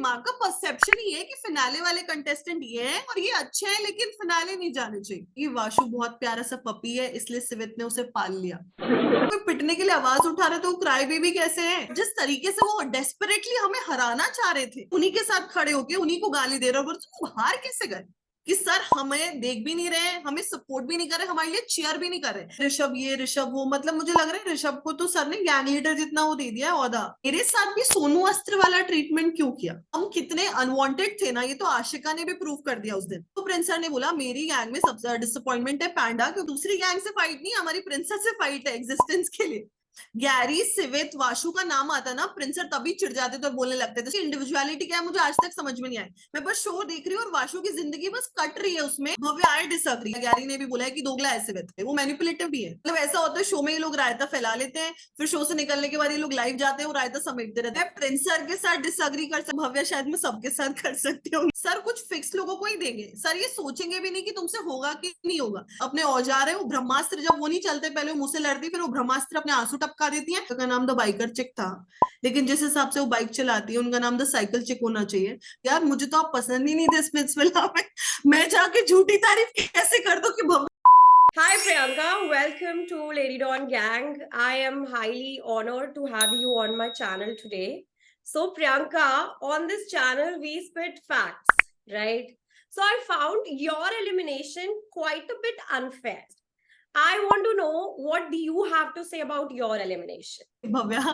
दिमाग का परसेप्शन ही है कि फिनाले वाले कंटेस्टेंट ये है और ये अच्छे हैं, लेकिन फिनाले नहीं जाने चाहिए। ये वाशु बहुत प्यारा सा पपी है, इसलिए सिवित ने उसे पाल लिया। कोई पिटने के लिए आवाज उठा रहे तो वो क्राई बेबी कैसे है? जिस तरीके से वो डेस्परेटली हमें हराना चाह रहे थे, उन्हीं के साथ खड़े होके उन्हीं को गाली दे रहे हो, तुम हार कैसे गए? कि सर हमें देख भी नहीं रहे, हमें सपोर्ट भी नहीं कर रहे, हमारे लिए चेयर भी नहीं कर रहे। ऋषभ ये ऋषभ वो, मतलब मुझे लग रहा है ऋषभ को तो सर ने गैंग लीडर जितना वो दे दिया है ओहदा। मेरे साथ भी सोनू अस्त्र वाला ट्रीटमेंट क्यों किया? हम कितने अनवांटेड थे ना, ये तो आशिका ने भी प्रूव कर दिया उस दिन। तो प्रिंस सर ने बोला मेरी गैंग में सबसे डिसअपॉइंटमेंट है पैंडा, क्योंकि दूसरी गैंग से फाइट नहीं, हमारी प्रिंसेस से फाइट है एग्जिस्टेंस के लिए। गैरी सिवित वाशु का नाम आता ना, प्रिंसर तभी चिढ़ जाते थे और बोलने लगते थे। इंडिविजुअलिटी क्या है मुझे आज तक समझ में नहीं आई। मैं बस शो देख रही हूँ और वाशु की जिंदगी बस कट रही है उसमें। भव्य आई डिसएग्री। गैरी ने भी बोला है कि दोगला है सिवित, वो मैनिपुलेटिव भी है। मतलब ऐसा होता है शो में ये लोग रायता फैला लेते हैं, फिर शो से निकलने के बाद ये लोग लाइव जाते हैं और रायता समेटते रहते हैं। प्रिंसर के साथ डिसएग्री कर सकते, भव्य शायद मैं सबके साथ कर सकती हूँ। सर कुछ फिक्स लोगों को ही देंगे, सर ये सोचेंगे भी नहीं कि तुमसे होगा कि नहीं होगा। अपने औजार है वो ब्रह्मास्त्र, जब वो नहीं चलते पहले वो मुझसे लड़ती, फिर वो ब्रह्मास्त्र अपने आंसू टपका देती है। उनका नाम द बाइकर चिक था, लेकिन जिस हिसाब से वो बाइक चलाती है उनका नाम द साइकिल चिक होना चाहिए। यार मुझे तो आप पसंद ही नहीं थे स्पिट्सविला में, मैं जाके झूठी तारीफ कैसे कर दूं कि Hi Priyanka, welcome to Lady Dawn Gang. I am highly honored to have you on my channel today. So Priyanka, on this channel we spit facts, right? So I found your elimination quite a bit unfair. I want to know what do you have to say about your elimination? Bhavya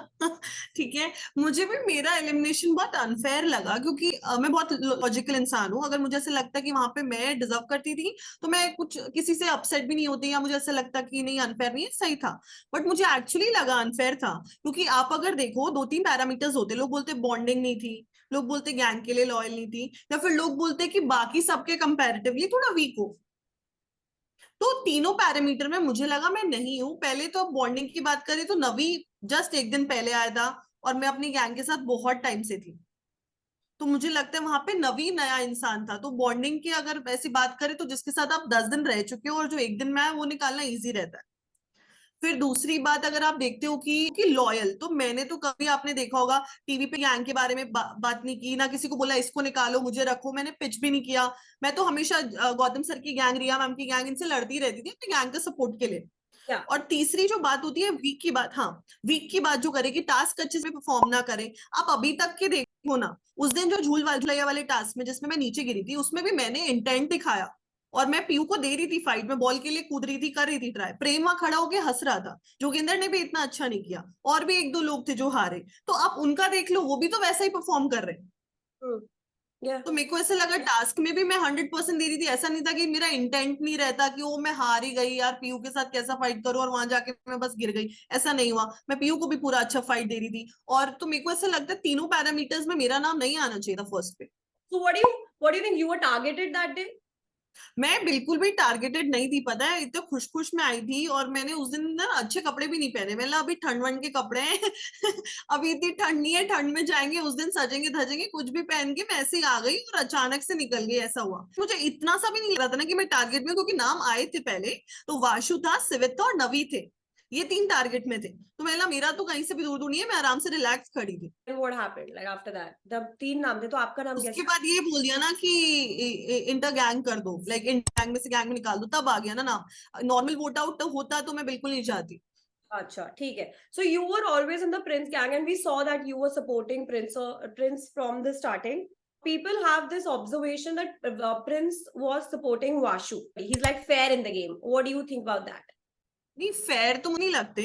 ठीक है, मुझे भी मेरा elimination बहुत unfair लगा, क्योंकि मैं बहुत लॉजिकल इंसान हूँ। अगर मुझे ऐसा लगता कि वहां पे मैं डिजर्व करती थी तो मैं कुछ किसी से अपसेट भी नहीं होती, या मुझे ऐसा लगता कि नहीं अनफेयर नहीं है, सही था। बट मुझे एक्चुअली लगा अनफेयर था, क्योंकि आप अगर देखो दो तीन पैरामीटर्स होते, लोग बोलते बॉन्डिंग नहीं थी, लोग बोलते गैंग के लिए लॉयल नहीं थी, या फिर लोग बोलते कि बाकी सबके कंपेरेटिवली थोड़ा वीक हो। तो तीनों पैरामीटर में मुझे लगा मैं नहीं हूं। पहले तो बॉन्डिंग की बात करें तो नवी जस्ट एक दिन पहले आया था और मैं अपनी गैंग के साथ बहुत टाइम से थी, तो मुझे लगता है वहां पे नवी नया इंसान था। तो बॉन्डिंग की अगर ऐसी बात करें तो जिसके साथ आप 10 दिन रह चुके हो और जो एक दिन में है वो निकालना इजी रहता है। फिर दूसरी बात अगर आप देखते हो कि लॉयल, तो मैंने तो कभी आपने देखा होगा टीवी पे गैंग के बारे में बात नहीं की ना, किसी को बोला इसको निकालो मुझे रखो, मैंने पिच भी नहीं किया। मैं तो हमेशा गौतम सर की गैंग, रिया मैम की गैंग, इनसे लड़ती रहती थी अपनी गैंग के सपोर्ट के लिए। Yeah. और तीसरी जो बात होती है वीक की बात, हाँ वीक की बात जो करे कि टास्क अच्छे से परफॉर्म ना करे। आप अभी तक के देखो ना, उस दिन जो झूलैया वाले टास्क में जिसमें मैं नीचे गिरी थी, उसमें भी मैंने इंटेंट दिखाया और मैं पीयू को दे रही थी फाइट में, बॉल के लिए कूद रही थी, कर रही थी ट्राई। प्रेम वहां खड़ा होकर हंस रहा था। जोगिंदर ने भी इतना अच्छा नहीं किया, और भी एक दो लोग थे जो हारे, तो आप उनका देख लो, वो भी तो वैसा ही परफॉर्म कर रहे। Yeah. तो मेरे को ऐसा लगा टास्क में भी मैं 100% दे रही थी। ऐसा नहीं था कि मेरा इंटेंट नहीं रहता कि वो मैं हार ही गई यार, पीयू के साथ कैसा फाइट करूं और वहां जाके मैं बस गिर गई। ऐसा नहीं हुआ, मैं पीयू को भी पूरा अच्छा फाइट दे रही थी। और तो मेरे को ऐसा लगता है तीनों पैरामीटर्स में मेरा नाम नहीं आना चाहिए था फर्स्ट पे। So what do you think you were targeted that day? मैं बिल्कुल भी टारगेटेड नहीं थी, पता है, इतने खुश खुश में आई थी। और मैंने उस दिन ना अच्छे कपड़े भी नहीं पहने, मतलब अभी ठंड वंड के कपड़े हैं अभी इतनी ठंड नहीं है, ठंड में जाएंगे उस दिन सजेंगे धजेंगे, कुछ भी पहन के मैं ऐसे ही आ गई और अचानक से निकल गई। ऐसा हुआ, मुझे इतना सा भी नहीं लग रहा था ना कि मैं टारगेट में, क्योंकि नाम आए थे पहले, तो वाशु था, सिवित था और नवी थे, ये तीन टारगेट में थे। तो मैं मेरा तो कहीं से भी दूर दूर नहीं है, मैं आराम से रिलैक्स खड़ी थी। And what happened? Like after that, the तीन नाम थे तो आपका नाम उसके कैसे? बाद ये बोल दिया ना कि इंटर गैंग कर दो, लाइक इंटर गैंग में से गैंग में निकाल दो, तब आ गया ना नाम। नॉर्मल वोट आउट होता तो मैं बिल्कुल नहीं चाहती। अच्छा ठीक है. So you were always in the Prince gang, and we saw that you were supporting Prince from the starting. People have this observation that Prince was supporting Vashu. He's like fair in the game. What do you think about that? नहीं fair तो नहीं लगते,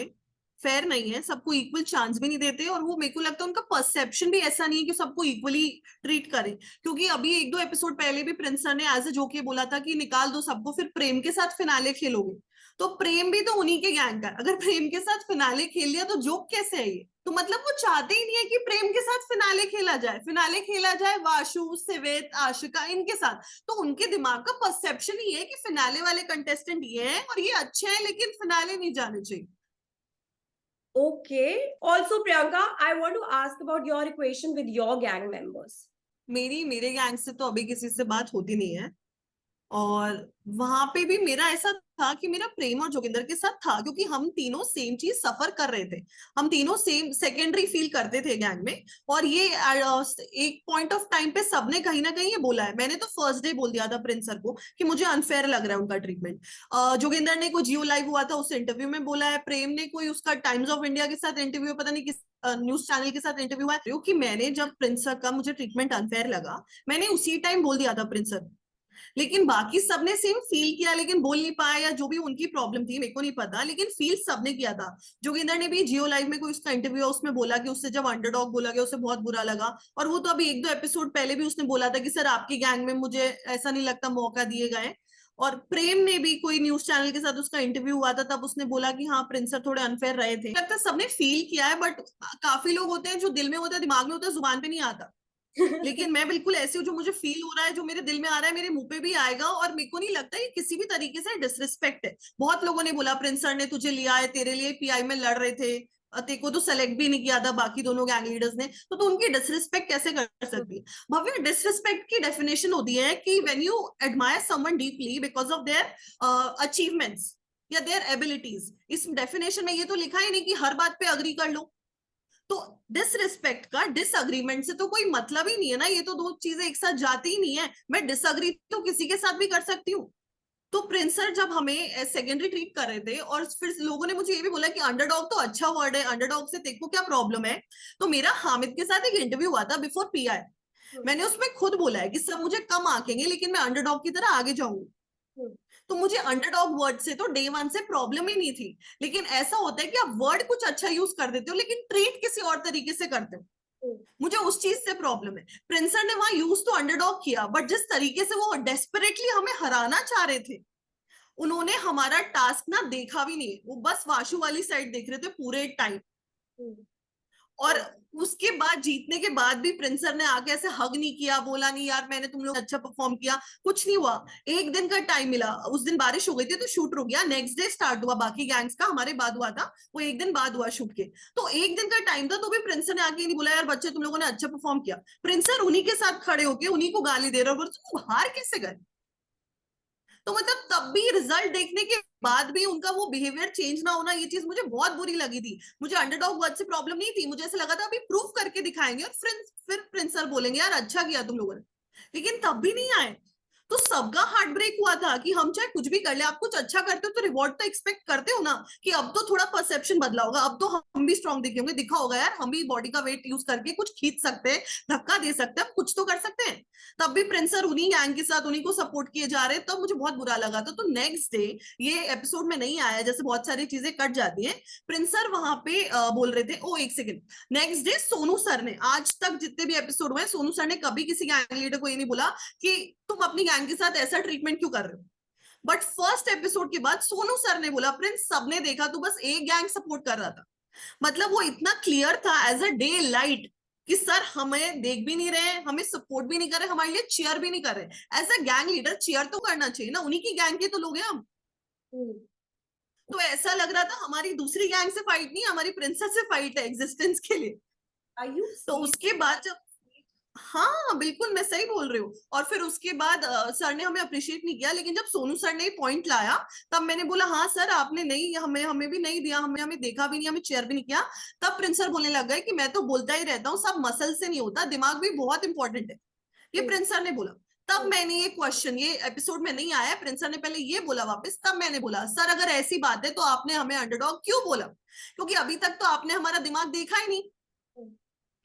fair नहीं है, सबको equal chance भी नहीं देते। और वो मेरे को लगता है उनका परसेप्शन भी ऐसा नहीं है कि सबको इक्वली ट्रीट करें। क्योंकि अभी एक दो एपिसोड पहले भी प्रिंस सर ने एज ए जोक ये बोला था कि निकाल दो सबको, फिर प्रेम के साथ फिनाले खेलोगे। तो प्रेम भी तो उन्हीं के गैंग का है, अगर प्रेम के साथ फिनाले खेल लिया तो जोक कैसे है ये? तो मतलब वो चाहते ही नहीं है कि प्रेम के साथ फिनाले खेला जाए, फिनाले खेला जाए वाशु सिवेत आशिका इनके साथ। तो उनके दिमाग का परसेप्शन ही है कि फिनाले वाले कंटेस्टेंट ये है और ये अच्छे हैं, लेकिन फिनाले नहीं जाने चाहिए। Okay. Also, Priyanka, I want to ask about your equation with your gang members. मेरे गैंग से तो अभी किसी से बात होती नहीं है। और वहां पे भी मेरा ऐसा था कि मेरा प्रेम और जोगिंदर के साथ था, क्योंकि हम तीनों सेम चीज सफर कर रहे थे। हम तीनों सेम सेकेंडरी फील करते थे गैंग में। और ये एक पॉइंट ऑफ टाइम पे सबने कहीं ना कहीं ये बोला है। मैंने तो फर्स्ट डे बोल दिया था प्रिंस सर को कि मुझे अनफेयर लग रहा है उनका ट्रीटमेंट। जोगिंदर ने कोई जियो लाइव हुआ था उस इंटरव्यू में बोला है। प्रेम ने कोई उसका टाइम्स ऑफ इंडिया के साथ इंटरव्यू, पता नहीं किस न्यूज चैनल के साथ इंटरव्यू है, क्योंकि मैंने जब प्रिंस सर का मुझे ट्रीटमेंट अनफेयर लगा, मैंने उसी टाइम बोल दिया था प्रिंस सर। लेकिन बाकी सबने सेम फील किया, लेकिन बोल नहीं पाया, या जो भी उनकी प्रॉब्लम थी मेरे को नहीं पता, लेकिन फील सबने किया था। जोगिंदर ने भी जियो लाइव में कोई उसका इंटरव्यू है उसमें बोला कि उससे जब अंडरडॉग बोला गया उसे बहुत बुरा लगा। और वो तो अभी एक दो एपिसोड पहले भी उसने बोला था कि सर आपकी गैंग में मुझे ऐसा नहीं लगता मौका दिए गए। और प्रेम ने भी कोई न्यूज चैनल के साथ उसका इंटरव्यू हुआ था, तब उसने बोला कि हाँ प्रिंस सर थोड़े अनफेयर रहे थे। लगता है सबने फील किया है, बट काफी लोग होते हैं जो दिल में होता है, दिमाग में होता है, जुबान पे नहीं आता। लेकिन मैं बिल्कुल ऐसी हूँ, जो मुझे फील हो रहा है, जो मेरे दिल में आ रहा है, मेरे मुंह पे भी आएगा। और मेरे को नहीं लगता ये किसी भी तरीके से डिसरिस्पेक्ट है। बहुत लोगों ने बोला प्रिंस सर ने तुझे लिया है, तेरे लिए पीआई में लड़ रहे थे, तेरे को तो सेलेक्ट भी नहीं किया था बाकी दोनों गैंग लीडर्स ने, तो उनकी डिसरिस्पेक्ट कैसे कर सकती है। भव्य, डिसरिस्पेक्ट की डेफिनेशन होती है कि when you admire someone deeply because of their achievements या देयर एबिलिटीज। इस डेफिनेशन में ये तो लिखा ही नहीं कि हर बात पे अग्री कर लो। तो डिसरिस्पेक्ट का डिसअग्रीमेंट से तो कोई मतलब ही नहीं है ना, ये तो दो चीजें एक साथ जाती ही नहीं है। मैं डिसअग्री तो किसी के साथ भी कर सकती हूँ। तो प्रिंस सर जब हमें सेकेंडरी ट्रीट कर रहे थे, और फिर लोगों ने मुझे ये भी बोला कि अंडरडॉग तो अच्छा वर्ड है, अंडरडॉग से तेरे को क्या प्रॉब्लम है। तो मेरा हामिद के साथ एक इंटरव्यू हुआ था बिफोर पीआई। मैंने उसमें खुद बोला है कि सब मुझे कम आंकेंगे, लेकिन मैं अंडरडॉग की तरह आगे जाऊंगी। तो मुझे अंडरडॉग वर्ड से तो डे वन से प्रॉब्लम ही नहीं थी। लेकिन ऐसा होता है कि आप वर्ड कुछ अच्छा यूज कर देते हो, लेकिन ट्रीट किसी और तरीके से करते हो। मुझे उस चीज से प्रॉब्लम है। प्रिंसर ने वहां यूज तो अंडरडॉग किया, बट जिस तरीके से वो डेस्परेटली हमें हराना चाह रहे थे, उन्होंने हमारा टास्क ना देखा भी नहीं। वो बस वाशु वाली साइड देख रहे थे पूरे टाइम। और उसके बाद जीतने के बाद भी प्रिंसर ने आके ऐसे हग नहीं किया, बोला नहीं यार मैंने तुम लोग अच्छा परफॉर्म किया, कुछ नहीं हुआ। एक दिन का टाइम मिला, उस दिन बारिश हो गई थी तो शूट रुक गया, नेक्स्ट डे स्टार्ट हुआ। बाकी गैंग्स का हमारे बाद हुआ था, वो एक दिन बाद हुआ शूट के। तो एक दिन का टाइम था, तो भी प्रिंसर ने आके नहीं बोला यार बच्चे तुम लोगों ने अच्छा परफॉर्म किया। प्रिंसर उन्हीं के साथ खड़े होके उन्हीं को गाली दे रहे हो, तुम हार कैसे गए। तो मतलब तब भी रिजल्ट देखने के बाद भी उनका वो बिहेवियर चेंज ना होना, ये चीज मुझे बहुत बुरी लगी थी। मुझे अंडरडॉग वर्ड से प्रॉब्लम नहीं थी, मुझे ऐसा लगा था अभी प्रूफ करके दिखाएंगे और फिर प्रिंसर बोलेंगे यार अच्छा किया तुम लोगों ने। लेकिन तब भी नहीं आए। तो सबका हार्ट ब्रेक हुआ था कि हम चाहे कुछ भी कर ले, आप कुछ अच्छा करते हो तो रिवॉर्ड तो एक्सपेक्ट करते हो ना, कि अब तो थोड़ा परसेप्शन बदला होगा, अब तो हम भी स्ट्रांग दिखे होंगे, दिखा होगा यार हम भी बॉडी का वेट यूज करके कुछ खींच सकते हैं, धक्का दे सकते हैं, हम कुछ तो कर सकते हैं। तब भी प्रिंसर उन्हीं गैंग के साथ उन्हीं को सपोर्ट किए जा रहे हैं, तब मुझे बहुत बुरा लगा था। तो नेक्स्ट डे ये एपिसोड में नहीं आया, जैसे बहुत सारी चीजें कट जाती है। प्रिंसर वहां पे बोल रहे थे, ओ एक second, next day Sonu sir ने, आज तक जितने भी एपिसोड हुए सोनू सर ने कभी किसी गैंग लीडर को ये नहीं बोला कि तुम अपनी गैंग के साथ ऐसा ट्रीटमेंट क्यों कर रहे हो। बट फर्स्ट एपिसोड के बाद सोनू सर ने बोला प्रिंस सबने देखा तू बस एक गैंग सपोर्ट कर रहा था। मतलब वो इतना क्लियर था एज अ डे लाइट कि सर हमें देख भी नहीं रहे, हमें सपोर्ट भी नहीं कर रहे, हमारे लिए चेयर भी नहीं कर रहे। As a gang leader chair तो करना चाहिए ना, उन्हीं की गैंग के तो लोग हैं हम। तो ऐसा लग रहा था हमारी दूसरी गैंग से फाइट नहीं, हमारी प्रिंसेस से फाइट है एग्जिस्टेंस के लिए। Are you तो serious? उसके बाद जब, हाँ बिल्कुल मैं सही बोल रही हूँ। और फिर उसके बाद सर ने हमें अप्रिशिएट नहीं किया, लेकिन जब सोनू सर ने पॉइंट लाया तब मैंने बोला हाँ सर आपने नहीं, हमें हमें भी नहीं दिया, हमें हमें देखा भी नहीं, हमें चेयर भी नहीं किया। तब प्रिंसर बोलने लग गए कि मैं तो बोलता ही रहता हूँ, सब मसल से नहीं होता, दिमाग भी बहुत इंपॉर्टेंट है। ये प्रिंसर ने बोला। तब मैंने ये क्वेश्चन, ये एपिसोड में नहीं आया, प्रिंसर ने पहले ये बोला वापस, तब मैंने बोला सर अगर ऐसी बात है तो आपने हमें अंडरडॉग क्यों बोला, क्योंकि अभी तक तो आपने हमारा दिमाग देखा ही नहीं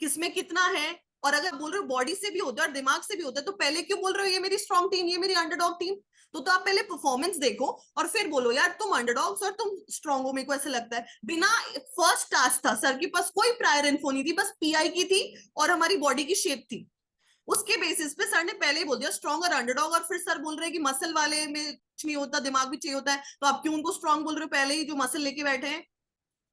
किसमें कितना है। और अगर बोल रहे हो बॉडी से भी होता है और दिमाग से भी होता है, तो पहले क्यों बोल रहे हो ये मेरी स्ट्रॉन्ग टीम, ये मेरी अंडरडॉग टीम। तो आप पहले परफॉर्मेंस देखो और फिर बोलो यार तुम अंडरडॉग्स और तुम स्ट्रॉन्ग हो, मेरे को ऐसा लगता है। बिना, फर्स्ट टास्क था, सर के पास कोई प्रायर इन्फो नहीं थी, बस पीआई की थी और हमारी बॉडी की शेप थी। उसके बेसिस पे सर ने पहले ही बोल दिया स्ट्रॉन्ग और अंडरडॉग, और फिर सर बोल रहे हैं कि मसल वाले में कुछ नहीं होता, दिमाग भी चाहिए होता है, तो आप क्यों उनको स्ट्रॉन्ग बोल रहे हो पहले ही जो मसल लेके बैठे हैं।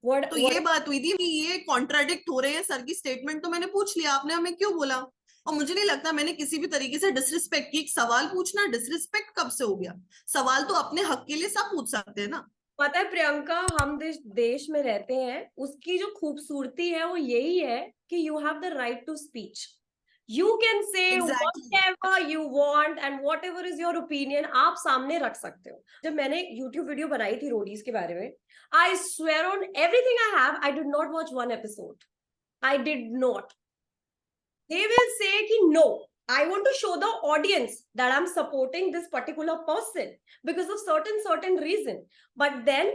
तो What ये बात हुई थी कि ये कॉन्ट्राडिक्ट हो रहे हैं सर की स्टेटमेंट, तो मैंने पूछ लिया आपने हमें क्यों बोला। और मुझे नहीं लगता मैंने किसी भी तरीके से डिसरिस्पेक्ट की। एक सवाल पूछना डिसरिस्पेक्ट कब से हो गया। सवाल तो अपने हक के लिए सब पूछ सकते हैं ना। पता है प्रियंका, हम देश में रहते हैं, उसकी जो खूबसूरती है वो यही है कि you have the right to speech. You can say Exactly. whatever you want and whatever is your opinion, आप सामने रख सकते हो. जब मैंने YouTube वीडियो बनाई थी रोडीज के बारे में, I swear on everything I have, I did not watch one episode. I did not. They will say कि no, I want to show the audience that I'm supporting this particular person because of certain reason. But then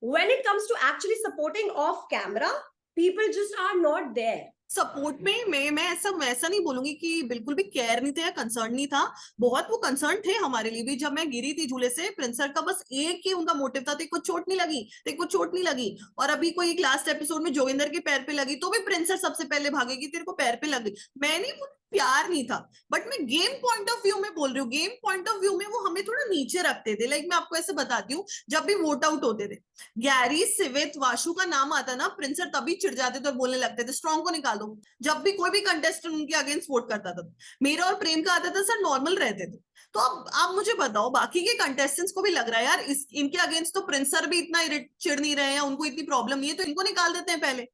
when it comes to actually supporting off camera, people just are not there. Support में मैं ऐसा नहीं बोलूंगी कि बिल्कुल भी care नहीं था या कंसर्न नहीं था. बहुत वो कंसर्न थे हमारे लिए भी. जब मैं गिरी थी झूले से, प्रिंस सर का बस एक ही उनका मोटिव था, तेरे को चोट नहीं लगी, तेरे को चोट नहीं लगी. और अभी कोई एक लास्ट एपिसोड में जोगिंदर के पैर पे लगी तो भी प्रिंस सर सबसे पहले भागेगी, तेरे को पैर पे लग गई. मैं नहीं, प्यार नहीं था. बट मैं गेम पॉइंट ऑफ व्यू में बोल रही हूँ. गेम पॉइंट ऑफ व्यू में वो हमें थोड़ा नीचे रखते थे. लाइक मैं आपको ऐसे बताती हूँ, जब भी वोट आउट होते थे, गैरी, सिवित, वाशु का नाम आता ना, प्रिंस सर तभी चिढ़ जाते थे और बोलने लगते थे स्ट्रॉन्ग को निकाल दो. जब भी कोई भी कंटेस्टेंट उनके अगेंस्ट वोट करता था, मेरा और प्रेम का आता था, सर नॉर्मल रहते थे. तो अब आप मुझे बताओ, बाकी के कंटेस्टेंट्स को भी लग रहा है यार इनके अगेंस्ट तो प्रिंस सर भी इतना चिढ़ नहीं रहे हैं, उनको इतनी प्रॉब्लम नहीं है, तो इनको निकाल देते हैं पहले.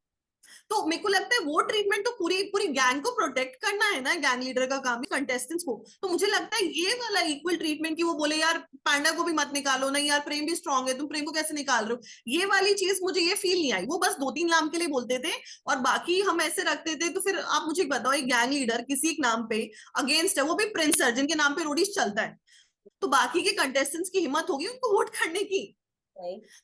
तो मेरे को लगता है वो ट्रीटमेंट तो पूरी पूरी गैंग को प्रोटेक्ट करना है ना, गैंग लीडर का काम है कंटेस्टेंट्स को. तो मुझे लगता है ये वाला इक्वल ट्रीटमेंट, कि वो बोले यार पांडा को भी मत निकालो, नहीं यार प्रेम भी स्ट्रांग है, तुम प्रेम को कैसे निकाल रहे हो, ये वाली चीज मुझे ये फील नहीं आई. वो बस 2-3 नाम के लिए बोलते थे और बाकी हम ऐसे रखते थे. तो फिर आप मुझे बताओ, एक गैंग लीडर किसी एक नाम पे अगेंस्ट है, वो भी प्रिंस सर जिनके नाम पे रोडीज चलता है, तो बाकी के कंटेस्टेंट्स की हिम्मत होगी उनको वोट करने की?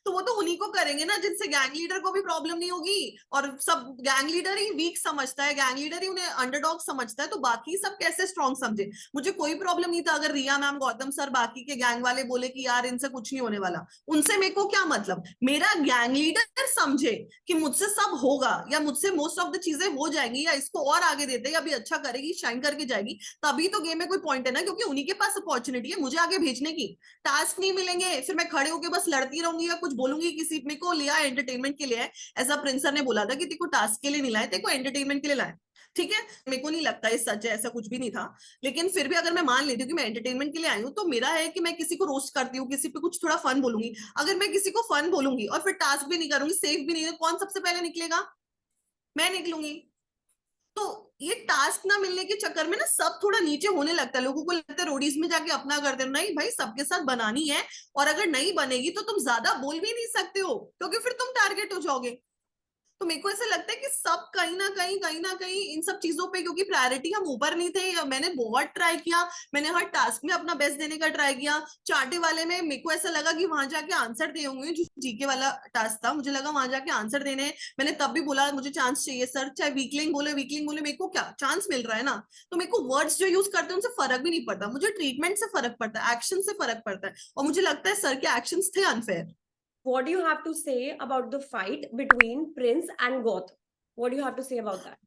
तो वो तो उन्हीं को करेंगे ना जिनसे गैंग लीडर को भी प्रॉब्लम नहीं होगी. और सब गैंग लीडर ही वीक समझता है, गैंग लीडर ही उन्हें अंडरडॉग समझता है, तो बाकी सब कैसे स्ट्रॉन्ग समझे? मुझे कोई प्रॉब्लम नहीं था अगर रिया मैम, गौतम सर, बाकी के गैंग वाले बोले कि यार इनसे कुछ नहीं होने वाला. उनसे मेरे को क्या मतलब? मेरा गैंग लीडर समझे कि मुझसे सब होगा, या मुझसे मोस्ट ऑफ द चीजें हो जाएंगी, या इसको और आगे देते, या अभी अच्छा करेगी, शाइन करके जाएगी, तभी तो गेम में कोई पॉइंट है ना, क्योंकि उन्हीं के पास अपॉर्चुनिटी है मुझे आगे भेजने की. टास्क नहीं मिलेंगे, फिर मैं खड़े होकर बस लड़ती रहूंगी या कुछ बोलूंगी. किसी ने को लिया एंटरटेनमेंट के लिए, ऐसा प्रिंस सर ने बोला था कि तेको टास्क के लिए नहीं लाए, तेको एंटरटेनमेंट के लिए लाए. ठीक है, मेरे को नहीं लगता ये सच है, ऐसा कुछ भी नहीं था. लेकिन फिर भी अगर मैं मान लेती हूँ कि मैं एंटरटेनमेंट के लिए आई हूँ, तो मेरा है कि मैं किसी को रोस्ट करती हूँ, किसी पे कुछ थोड़ा फन बोलूंगी. अगर मैं किसी को फन बोलूंगी और फिर टास्क भी नहीं करूंगी, सेफ भी नहीं, तो कौन सबसे पहले निकलेगा? मैं निकलूंगी. तो ये टास्क ना मिलने के चक्कर में ना सब थोड़ा नीचे होने लगता है. लोगों को लगता है रोडीज में जाके अपना करते हो. नहीं भाई, सबके साथ बनानी है, और अगर नहीं बनेगी तो तुम ज्यादा बोल भी नहीं सकते हो, क्योंकि फिर तुम टारगेट हो जाओगे. तो मेरे को ऐसा लगता है कि सब कहीं ना कहीं इन सब चीजों पे, क्योंकि प्रायोरिटी हम ऊपर नहीं थे. मैंने बहुत ट्राई किया, मैंने हर टास्क में अपना बेस्ट देने का ट्राई किया. चाटे वाले में मेरे को ऐसा लगा कि वहां जाके आंसर दे होंगे, जो जीके वाला टास्क था, मुझे लगा वहां जाके आंसर देने हैं. मैंने तब भी बोला मुझे चांस चाहिए सर, चाहे वीकलिंग बोले, मेरे को क्या चांस मिल रहा है ना. तो मेरे को वर्ड्स जो यूज करते हैं उनसे फर्क भी नहीं पड़ता, मुझे ट्रीटमेंट से फर्क पड़ता है, एक्शन से फर्क पड़ता है. और मुझे लगता है सर के एक्शन थे unfair. What do you have to say about the fight between Prince and Goth? What do you have to say about that?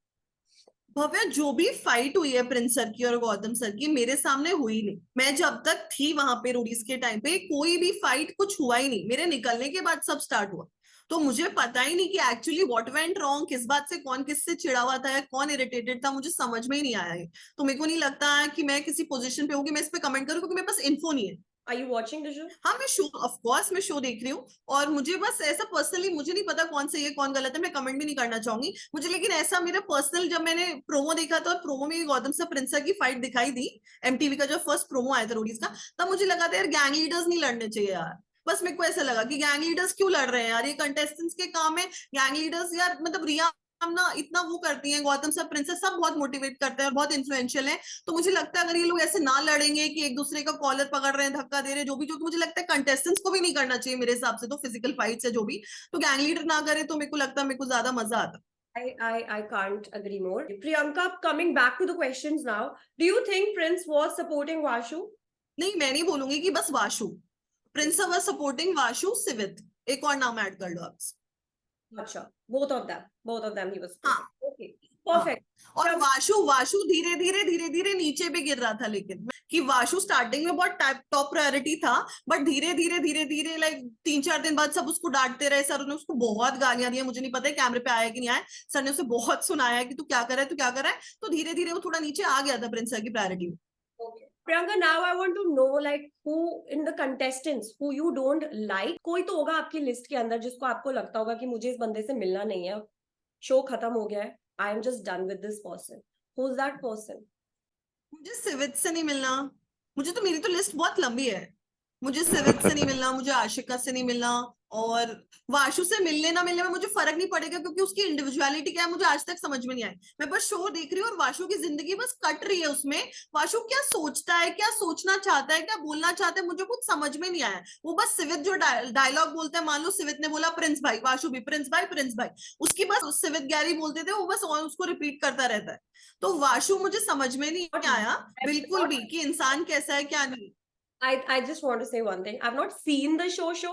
Bhavya, जो भी फाइट हुई है प्रिंस सर की और गौतम सर की, मेरे सामने हुई नहीं. मैं जब तक थी वहां पे रोडीज के टाइम पे, कोई भी फाइट कुछ हुआ ही नहीं. मेरे निकलने के बाद सब स्टार्ट हुआ. तो मुझे पता ही नहीं कि एक्चुअली व्हाट वेंट रॉन्ग, किस बात से कौन किससे चिढ़ा हुआ था या कौन इरिटेटेड था, मुझे समझ में ही नहीं आया है. तो मेरे को नहीं लगता है कि मैं किसी पोजीशन पे हूँ कि मैं इस पे कमेंट करूँ, क्योंकि मेरे पास इन्फो नहीं है. Are you watching the show? हाँ, मैं शो, ऑफ कोर्स मैं शो देख रही हूँ. और मुझे बस ऐसा पर्सनली मुझे नहीं पता कौन सही है कौन गलत है, मैं कमेंट भी नहीं करना चाहूंगी मुझे. लेकिन ऐसा मेरा पर्सनल, जब मैंने प्रोमो देखा था और प्रोमो में गौतम से प्रिंस सर की फाइट दिखाई दी, एमटीवी का जो फर्स्ट प्रोमो आया था रोडीज का, तब मुझे लगा था यार गैंग लीडर्स नहीं लड़ने चाहिए यार. बस मेरे को ऐसा लगा कि गैंग लीडर्स क्यों लड़ रहे हैं यार, ये कंटेस्टेंट्स के काम है. गैंग लीडर्स यार, मतलब रिया हम ना इतना वो करती हैं, गौतम सब, प्रिंसेस सब बहुत मोटिवेट करते हैं और बहुत इन्फ्लुएंशियल है. तो मुझे लगता है अगर ये लोग ऐसे ना लड़ेंगे कि एक दूसरे का कॉलर पकड़ रहे हैं, धक्का दे रहे हैं, जो भी, जो मुझे लगता है कंटेस्टेंट्स को भी नहीं करना चाहिए मेरे हिसाब से. तो फिजिकल फाइट्स है जो भी, तो गैंग लीडर ना करे, तो मेरे को लगता है मेरे को ज्यादा मजा आता. I can't agree more. Priyanka, coming back to the questions now, do you think Prince was supporting Vashu? नहीं, मैं नहीं बोलूंगी कि बस Vashu. Prince was supporting Vashu, Shivit, एक और नाम ऐड कर लो आप. Acha, both of them he was हाँ. supporting. Okay, perfect. और वाशु धीरे धीरे नीचे भी गिर रहा था. लेकिन कि वाशु स्टार्टिंग में बहुत टॉप प्रायोरिटी था, बट धीरे धीरे लाइक 3-4 दिन बाद सब उसको डांटते रहे. सर ने उसको बहुत गालियां दी, मुझे नहीं पता है कैमरे पे आया कि नहीं आया. सर ने उसे बहुत सुनाया कि तू क्या कर रहा है, तू क्या कर रहा है. तो धीरे धीरे वो थोड़ा नीचे आ गया था प्रिंस सर की प्रायोरिटी में. Okay. Priyanka, now I want to know like who in the contestants who you don't like. कोई तो होगा आपकी लिस्ट के अंदर जिसको आपको लगता होगा कि मुझे इस बंदे से मिलना नहीं है, शो खत्म हो गया है, I am just done with this person. Who's that person? मुझे सिवित से नहीं मिलना। मुझे तो, मेरी तो लिस्ट बहुत लंबी है। मुझे सिवित से नहीं मिलना, मुझे आशिका से नहीं मिलना, और वाशु से मिलने ना मिलने में मुझे फर्क नहीं पड़ेगा, क्योंकि उसकी इंडिविजुअलिटी क्या है मुझे आज तक समझ में नहीं आई। मैं बस शो देख रही हूँ और वाशु की जिंदगी बस कट रही है उसमें। वाशु क्या सोचता है, क्या सोचना चाहता है, क्या बोलना चाहता है, मुझे कुछ समझ में नहीं आया। वो बस सिवित जो डायलॉग बोलता है, मान लो सिवित ने बोला प्रिंस भाई, वाशु भी प्रिंस भाई प्रिंस भाई, उसकी बस सिवित गैरी बोलते थे, वो बस उसको रिपीट करता रहता है। तो वाशु मुझे समझ में नहीं Not, आया बिल्कुल भी कि इंसान कैसा है क्या नहीं। I just want to say one thing. I've not seen the show,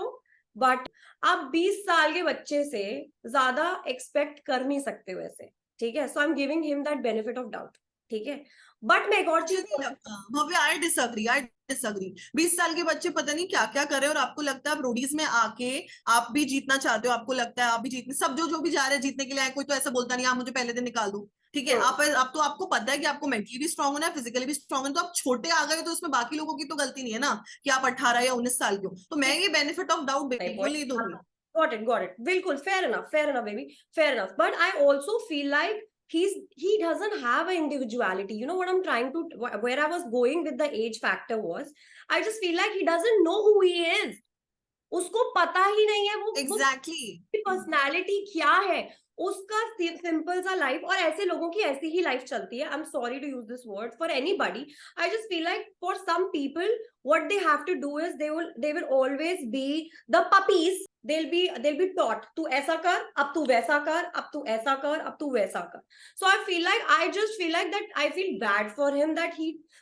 but आप 20 साल के बच्चे से ज्यादा एक्सपेक्ट कर नहीं सकते वैसे, ठीक है? So I am giving him that benefit of doubt, ठीक है? बट मैं एक और मुझे चीज नहीं लगता भव्य, आई डिसअग्री। 20 साल के बच्चे पता नहीं क्या क्या कर रहे हैं, और आपको लगता है आप रोडीज में आके आप भी जीतना चाहते हो, आपको लगता है आप भी जीतने, सब जो जो भी जा रहे हैं जीतने के लिए आए, कोई तो ऐसा बोलता नहीं आप मुझे पहले दिन निकाल दो। ठीक है, आप तो आपको पता है कि आपको मेंटली भी स्ट्रांग होना है, फिजिकली भी स्ट्रांग होना है, तो आप छोटे आ गए तो इसमें बाकी लोगों की तो गलती नहीं है ना कि आप 18 या 19 साल के हो। तो मैं ये बेनिफिट ऑफ डाउट बिल्कुल नहीं दूंगी। got it. बिल्कुल, fair enough, baby, fair enough. But I also feel like he doesn't have an individuality. You know what I'm trying to, where I was going with the age factor was, I just feel like he doesn't know who he is. उसको पता ही नहीं है वो exactly personality क्या है, उसका simple सा life, और ऐसे लोगों की ऐसी ही लाइफ चलती है। I am sorry to use this word for anybody. I just feel like for some people what they have to do is they will always be the puppies. They'll be taught तू ऐसा कर, अब तू वैसा कर, अब तू ऐसा कर, अब तू वैसा कर। So I just feel like that I feel bad for him that